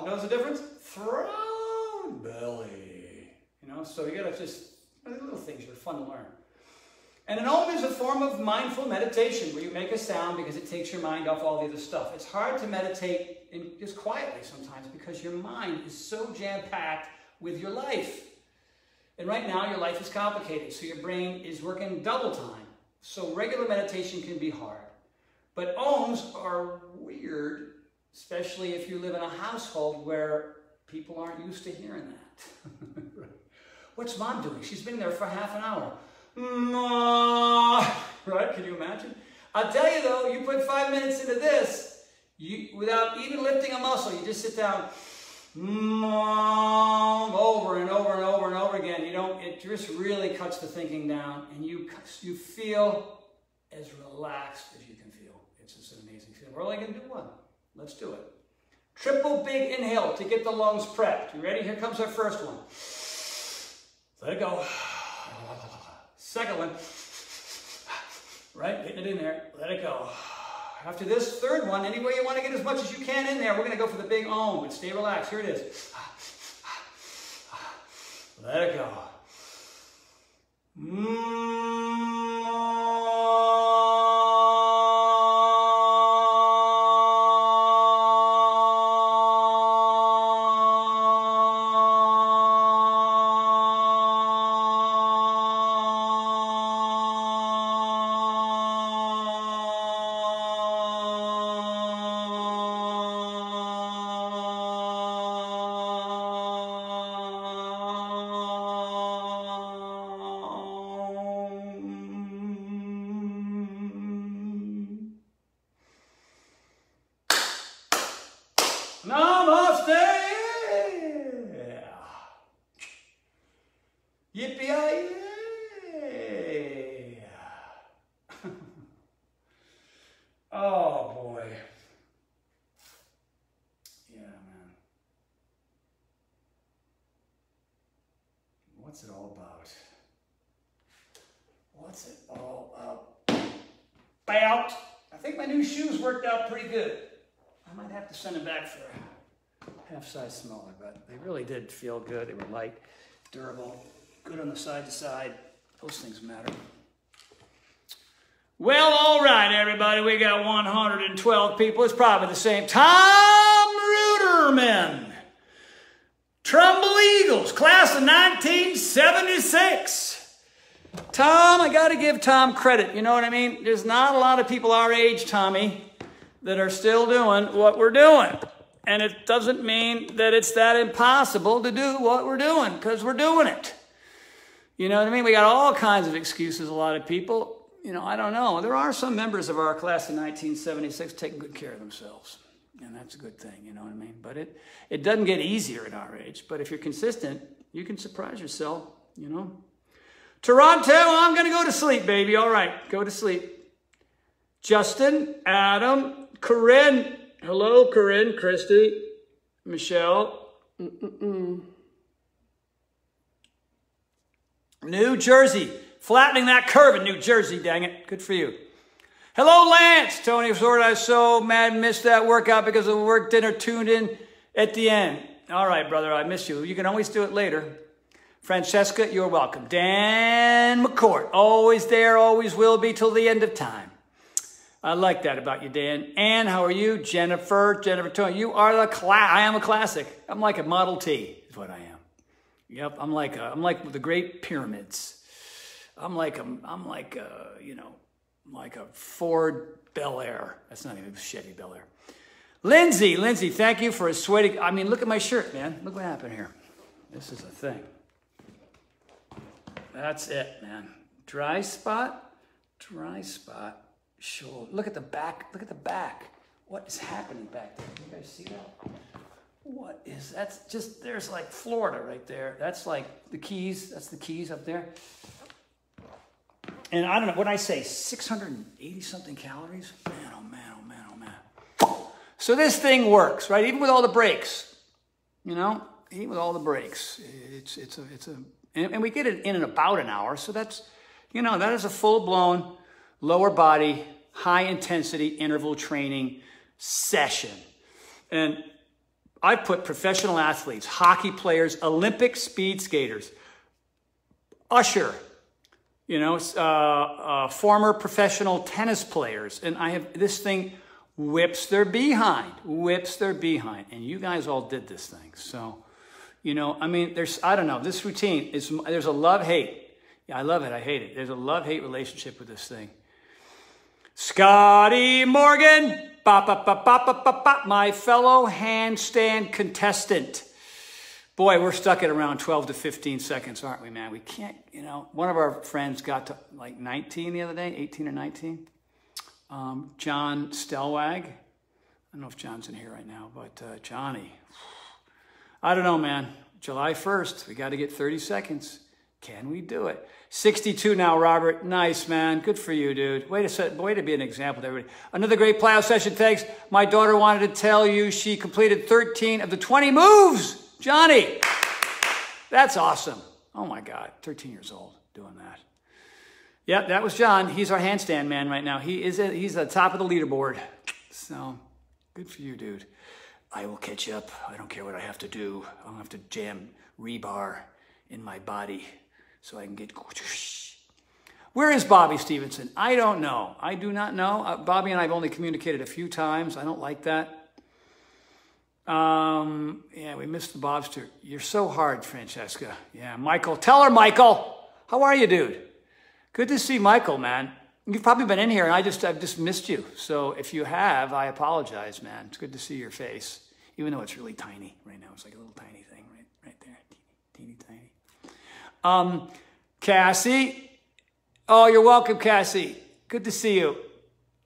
knows the difference? Throat, belly. You know, so you gotta just, little things are fun to learn. And an Om is a form of mindful meditation where you make a sound because it takes your mind off all the other stuff. It's hard to meditate just quietly sometimes because your mind is so jam-packed with your life. And right now your life is complicated, so your brain is working double time. So regular meditation can be hard. But Oms are weird, especially if you live in a household where people aren't used to hearing that. What's mom doing? She's been there for half an hour. Right? Can you imagine? I'll tell you though, you put 5 minutes into this, without even lifting a muscle, you just sit down over and over and over and over again. It just really cuts the thinking down, and you feel as relaxed as you can feel. It's just an amazing feeling. We're only going to do one. Let's do it. Triple big inhale to get the lungs prepped. You ready? Here comes our first one. Let it go. Second one. Right? Getting it in there. Let it go. After this third one, any way you want to get as much as you can in there, we're going to go for the big ohm, but stay relaxed. Here it is. Let it go. Namaste! Yippee-yi-yay! Oh, boy. Yeah, man. What's it all about? What's it all about? I think my new shoes worked out pretty good. I might have to send them back for a half size smaller, but they really did feel good. They were light, durable, good on the side to side. Those things matter. Well, all right, everybody. We got 112 people. It's probably the same. Tom Ruderman, Trumbull Eagles, class of 1976. Tom, I got to give Tom credit. You know what I mean? There's not a lot of people our age, Tommy, that are still doing what we're doing. And it doesn't mean that it's that impossible to do what we're doing, because we're doing it. You know what I mean? We got all kinds of excuses, a lot of people. You know, I don't know. There are some members of our class of 1976 taking good care of themselves. And that's a good thing, you know what I mean? But it doesn't get easier at our age. But if you're consistent, you can surprise yourself, you know? Toronto, I'm going to go to sleep, baby. All right, go to sleep. Justin, Adam, Corinne. Hello, Corinne, Christy, Michelle. New Jersey. Flattening that curve in New Jersey, dang it. Good for you. Hello, Lance. Tony, sorry, I was so mad missed that workout because of the work dinner tuned in at the end. All right, brother, I miss you. You can always do it later. Francesca, you're welcome. Dan McCourt, always there, always will be till the end of time. I like that about you, Dan. Ann, how are you? Jennifer, Tony, you are I am a classic. I'm like a Model T, is what I am. Yep, I'm like the Great Pyramids. I'm like a Ford Bel Air. That's not even a Chevy Bel Air. Lindsay, thank you for a sweaty. I mean, look at my shirt, man. Look what happened here. This is a thing. That's it, man. Dry spot. Shoulder. Look at the back. What is happening back there? You guys see that? What is that's just there's like Florida right there. That's like the Keys. That's the Keys up there. And I don't know what I say, 680 something calories. Man, oh man. So this thing works, right? Even with all the brakes, you know, even with all the brakes, and we get it in about an hour. So that's, you know, that is a full-blown lower body, high intensity interval training session. And I put professional athletes, hockey players, Olympic speed skaters, usher, you know, former professional tennis players. And I have this thing whips their behind. And you guys all did this thing. So, you know, I mean, I don't know, this routine there's a love-hate. Yeah, I love it, I hate it. There's a love-hate relationship with this thing. Scotty Morgan, my fellow handstand contestant. Boy, we're stuck at around 12 to 15 seconds, aren't we, man? We can't, you know. One of our friends got to like 19 the other day, 18 or 19. John Stelwag. I don't know if John's in here right now, but Johnny. I don't know, man. July 1st, we got to get 30 seconds. Can we do it? 62 now, Robert. Nice, man. Good for you, dude. Way to be an example to everybody. Another great plyo session. Thanks. My daughter wanted to tell you she completed 13 of the 20 moves. Johnny, that's awesome. Oh, my God. 13 years old doing that. Yep, that was John. He's our handstand man right now. He's at the top of the leaderboard. So good for you, dude. I will catch up. I don't care what I have to do. I don't have to jam rebar in my body so I can get... Where is Bobby Stevenson? I don't know. I do not know. Bobby and I have only communicated a few times. I don't like that. Yeah, we missed the Bobster. You're so hard, Francesca. Yeah, Michael. Tell her, Michael. How are you, dude? Good to see Michael, man. You've probably been in here, and I've just missed you. So if you have, I apologize, man. It's good to see your face, even though it's really tiny right now. It's like a little tiny thing right there. Teeny tiny. Cassie. Oh, you're welcome, Cassie. Good to see you.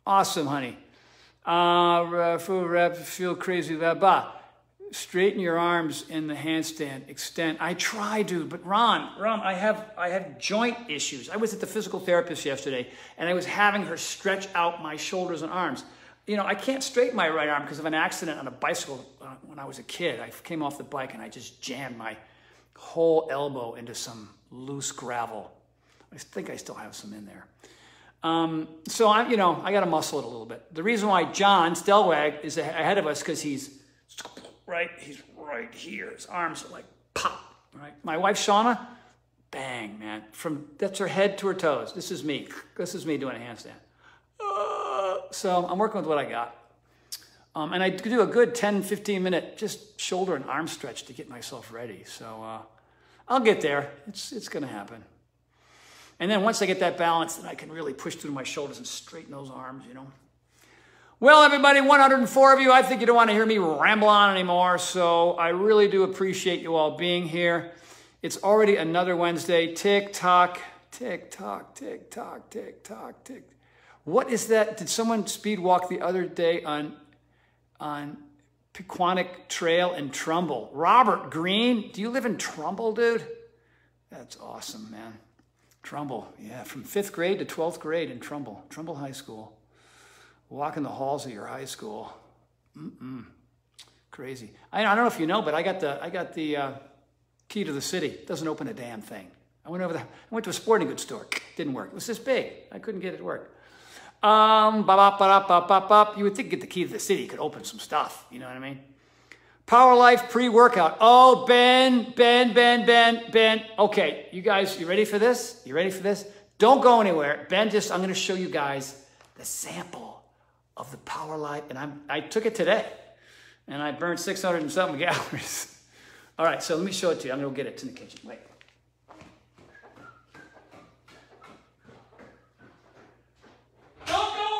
Awesome, honey. Feel crazy. Straighten your arms in the handstand. Extend. I try, dude, but Ron, I have joint issues. I was at the physical therapist yesterday, and I was having her stretch out my shoulders and arms. You know, I can't straighten my right arm because of an accident on a bicycle when I was a kid. I came off the bike, and I just jammed my whole elbow into some loose gravel. I think I still have some in there. So I got to muscle it a little bit. The reason why John Stelwag is ahead of us because he's right here. His arms are like pop. Right. My wife Shauna, bang, man. That's her head to her toes. This is me. This is me doing a handstand. So I'm working with what I got. And I do a good 10, 15 minute just shoulder and arm stretch to get myself ready. So I'll get there. It's going to happen. And then once I get that balance, then I can really push through my shoulders and straighten those arms, you know. Well, everybody, 104 of you, I think you don't want to hear me ramble on anymore, so I really do appreciate you all being here. It's already another Wednesday. Tick, tock, tick, tock, tick, tock, tick, tock, tick. What is that? Did someone speed walk the other day on Pequannock Trail in Trumbull? Robert Green, do you live in Trumbull, dude? That's awesome, man. Trumbull, yeah, from 5th grade to 12th grade in Trumbull High School. Walking the halls of your high school. Crazy. I don't know if you know, but I got the key to the city. It doesn't open a damn thing. I went to a sporting goods store. Didn't work. It was this big. I couldn't get it to work. You would think get the key to the city could open some stuff. You know what I mean? Power Life pre-workout. Oh, Ben. Okay, you guys, you ready for this? You ready for this? Don't go anywhere. I'm going to show you guys the sample of the Power Life. And I took it today. And I burned 600 and something calories. All right, so let me show it to you. I'm going to go get it. It's in the kitchen. Wait. Don't go away!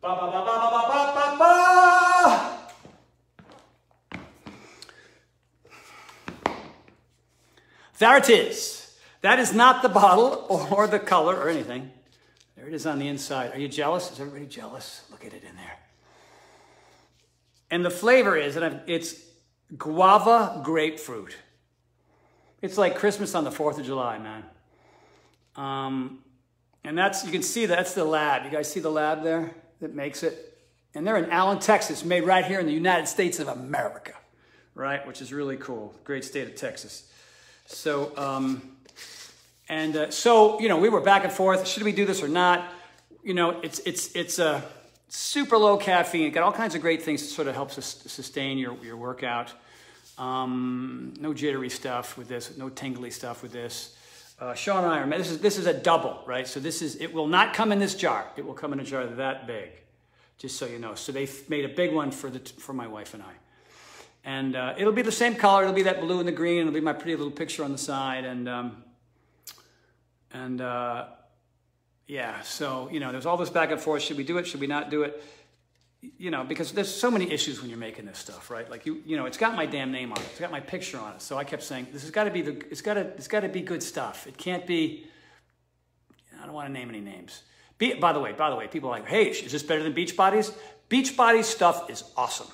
Ba, ba, ba, ba, ba, ba, ba, ba. There it is. That is not the bottle or the color or anything. There it is on the inside. Are you jealous? Is everybody jealous? Look at it in there. And the flavor is, it's guava grapefruit. It's like Christmas on the 4th of July, man. And you can see that's the lab. You guys see the lab there that makes it? And they're in Allen, Texas, made right here in the United States of America, right? Which is really cool. Great state of Texas. So, so, you know, we were back and forth. Should we do this or not? You know, it's a super low caffeine. It got all kinds of great things to sort of help sustain your workout. No jittery stuff with this, no tingly stuff with this. Sean and I are, this is a double, right? So it will not come in this jar. It will come in a jar that big, just so you know. So they made a big one for my wife and I. And it'll be the same color. It'll be that blue and the green. It'll be my pretty little picture on the side. Yeah, so, you know, there's all this back and forth. Should we do it? Should we not do it? you know, because there's so many issues when you're making this stuff, right? Like you know, it's got my damn name on it. It's got my picture on it. So I kept saying, this has got to be it's got to be good stuff. It can't be, I don't want to name any names. By the way, people are like, hey, is this better than Beachbody's? Beachbody's stuff is awesome.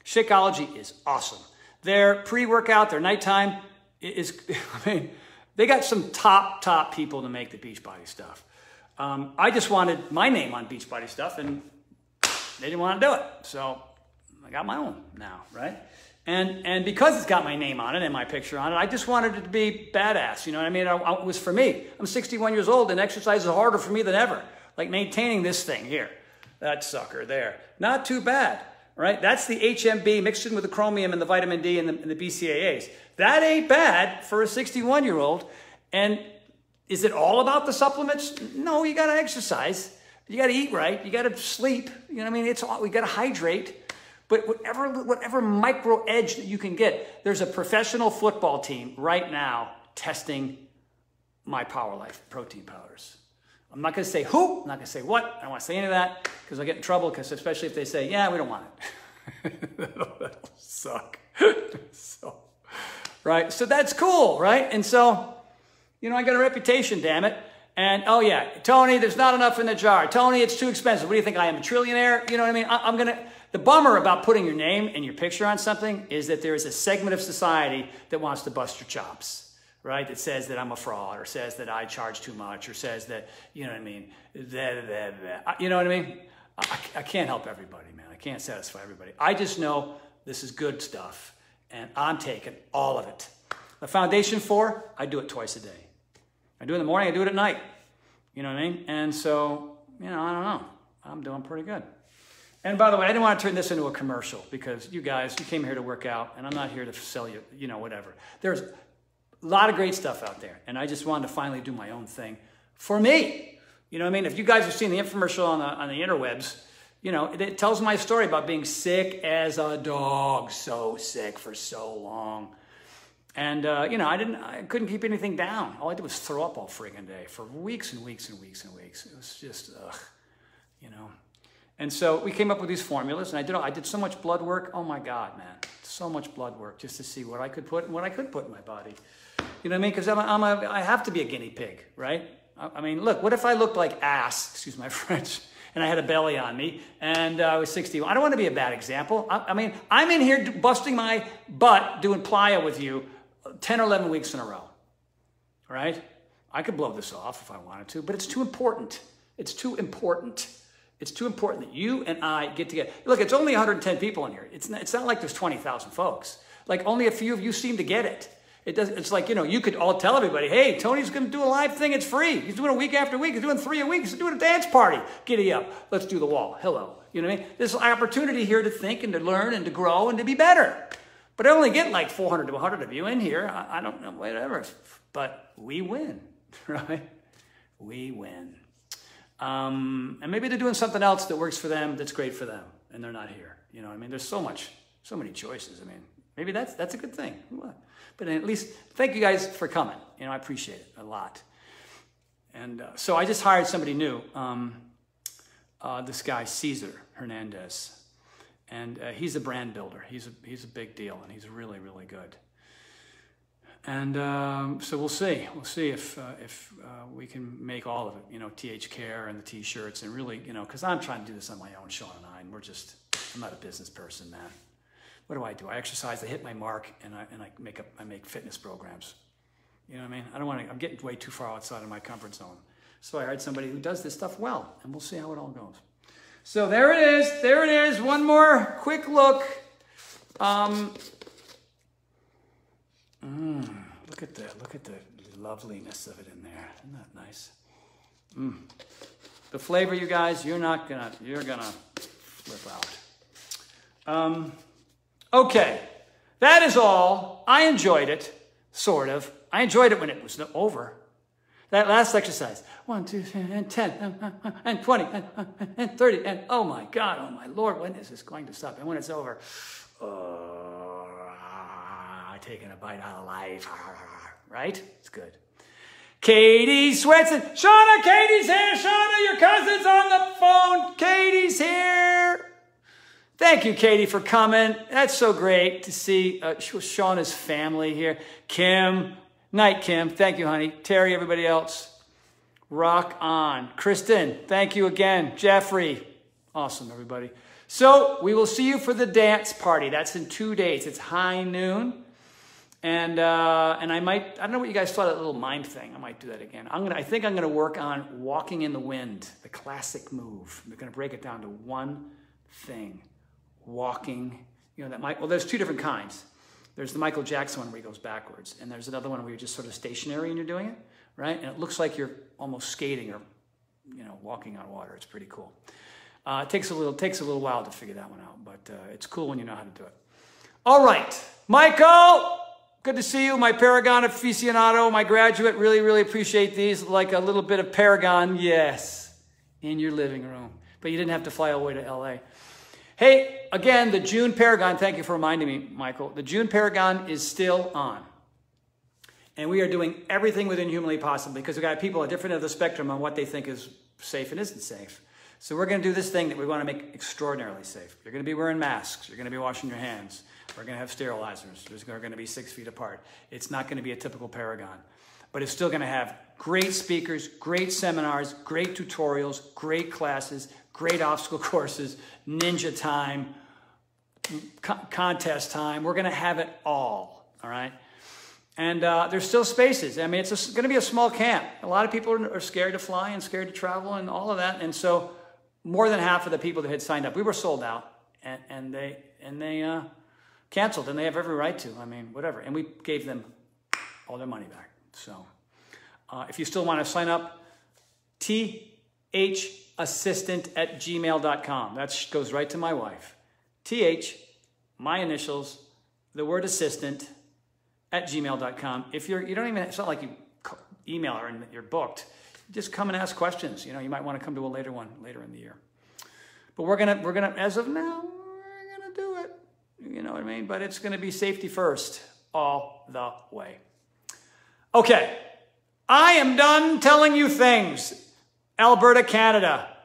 Shakeology is awesome. Their pre-workout, their nighttime is, I mean, they got some top people to make the Beachbody stuff. I just wanted my name on Beachbody stuff, and they didn't want to do it. So I got my own now, right? And because it's got my name on it and my picture on it, I just wanted it to be badass. You know what I mean? It was for me. I'm 61 years old, and exercise is harder for me than ever. Like maintaining this thing here, that sucker there. Not too bad, right? That's the HMB mixed in with the chromium and the vitamin D and the BCAAs. That ain't bad for a 61-year-old. And is it all about the supplements? No, you got to exercise. You got to eat right. You got to sleep. You know what I mean? It's all, we got to hydrate. But whatever micro edge that you can get, there's a professional football team right now testing my Power Life protein powders. I'm not going to say who. I'm not going to say what. I don't want to say any of that because I'll get in trouble, because especially if they say, yeah, we don't want it. That'll suck. Right? So that's cool, right? And so, you know, I got a reputation, damn it. And, oh, yeah, Tony, there's not enough in the jar. Tony, it's too expensive. What do you think? I am a trillionaire? You know what I mean? The bummer about putting your name and your picture on something is that there is a segment of society that wants to bust your chops, right? That says that I'm a fraud, or says that I charge too much, or says that, you know what I mean? You know what I mean? I can't help everybody, man. I can't satisfy everybody. I just know this is good stuff, and I'm taking all of it. The Foundation 4, I do it twice a day. I do it in the morning, I do it at night. You know what I mean? And so, you know, I don't know. I'm doing pretty good. And by the way, I didn't want to turn this into a commercial, because you guys, you came here to work out, and I'm not here to sell you, you know, whatever. There's a lot of great stuff out there, and I just wanted to finally do my own thing for me. You know what I mean? If you guys have seen the infomercial on the interwebs, you know, it tells my story about being sick as a dog, so sick for so long. And, you know, I couldn't keep anything down. All I did was throw up all friggin' day for weeks and weeks and weeks and weeks. It was just, you know. And so we came up with these formulas, and I did so much blood work. Oh my God, man, so much blood work just to see what I could put and what I could put in my body. You know what I mean? Because I have to be a guinea pig, right? I mean, look, what if I looked like ass, excuse my French, and I had a belly on me, and I was 61? I don't want to be a bad example. I mean, I'm in here busting my butt doing plyo with you 10 or 11 weeks in a row, right? I could blow this off if I wanted to, but it's too important. It's too important. It's too important that you and I get together. Look, it's only 110 people in here. It's not like there's 20,000 folks. Like, only a few of you seem to get it. It's like, you know, you could all tell everybody, hey, Tony's going to do a live thing. It's free. He's doing a week after week. He's doing 3 a week. He's doing a dance party. Giddy up. Let's do the wall. Hello. You know what I mean? There's an opportunity here to think and to learn and to grow and to be better. But I only get like 400 to 100 of you in here. I don't know, whatever. But we win, right? We win. And maybe they're doing something else that works for them, that's great for them, and they're not here. You know what I mean? There's so many choices. I mean, maybe that's a good thing. But at least, thank you guys for coming. You know, I appreciate it a lot. And so I just hired somebody new, this guy, Cesar Hernandez. And he's a brand builder. He's a big deal, and he's really, really good. And so we'll see. We'll see if we can make all of it, you know, TH Care and the T-shirts, and really, you know, because I'm trying to do this on my own, Sean and I, and I'm not a business person, man. What do? I exercise, I hit my mark, and I make fitness programs. You know what I mean? I'm getting way too far outside of my comfort zone. So I hired somebody who does this stuff well, and we'll see how it all goes. So there it is. There it is. One more quick look. Look at the loveliness of it in there. Isn't that nice? The flavor, you guys, you're gonna flip out. Okay, that is all. I enjoyed it, sort of. I enjoyed it when it was over. That last exercise, 1, 2, 3, and 10, and 20, and 30, and oh my God, oh my Lord, when is this going to stop? And when it's over, taking a bite out of life, right? It's good. Katie Swenson, Shauna, Katie's here. Shauna, your cousin's on the phone. Katie's here. Thank you, Katie, for coming. That's so great to see Shauna's family here. Kim, night, Kim. Thank you, honey. Terry, everybody else. Rock on. Kristen, thank you again. Jeffrey, awesome, everybody. So we will see you for the dance party. That's in 2 days. It's high noon. And I don't know what you guys thought of that little mime thing. I might do that again. I think I'm gonna work on walking in the wind, the classic move. We're gonna break it down to one thing. Walking, well, there's two different kinds. There's the Michael Jackson one where he goes backwards, and there's another one where you're just sort of stationary and you're doing it, right? And it looks like you're almost skating or, walking on water. It's pretty cool. It takes a little while to figure that one out, but it's cool when you know how to do it. All right, Michael, good to see you. My Paragon aficionado, my graduate, really, really appreciate these. Like a little bit of Paragon, yes, in your living room. But you didn't have to fly all the way to LA. Hey, again, the June Paragon, thank you for reminding me, Michael. The June Paragon is still on. And we are doing everything within humanly possible because we've got people at different ends of the spectrum on what they think is safe and isn't safe. So we're going to do this thing that we want to make extraordinarily safe. You're going to be wearing masks. You're going to be washing your hands. We're going to have sterilizers. They're going to be 6 feet apart. It's not going to be a typical Paragon. But it's still going to have great speakers, great seminars, great tutorials, great classes, great obstacle courses, ninja time, contest time. We're going to have it all right? And there's still spaces. I mean, it's going to be a small camp. A lot of people are scared to fly and scared to travel and all of that. And so more than half of the people that had signed up, we were sold out, and they canceled, and they have every right to. I mean, whatever. And we gave them all their money back. So if you still want to sign up, thassistant@gmail.com. That goes right to my wife. TH, my initials, the word assistant, @gmail.com. If you don't even, it's not like you email her and you're booked. Just come and ask questions. You might want to come to a later one later in the year. But we're gonna as of now, we're gonna do it. You know what I mean? But it's gonna be safety first all the way. Okay, I am done telling you things. Alberta, Canada.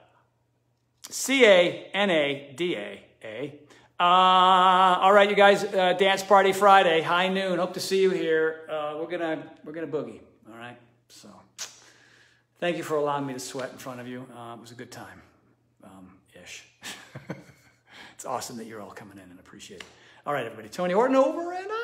CANADAA. All right, you guys, dance party Friday, high noon. Hope to see you here. We're gonna boogie. All right. So, thank you for allowing me to sweat in front of you. It was a good time, ish. It's awesome that you're all coming in and appreciate it. All right, everybody. Tony Horton over and out.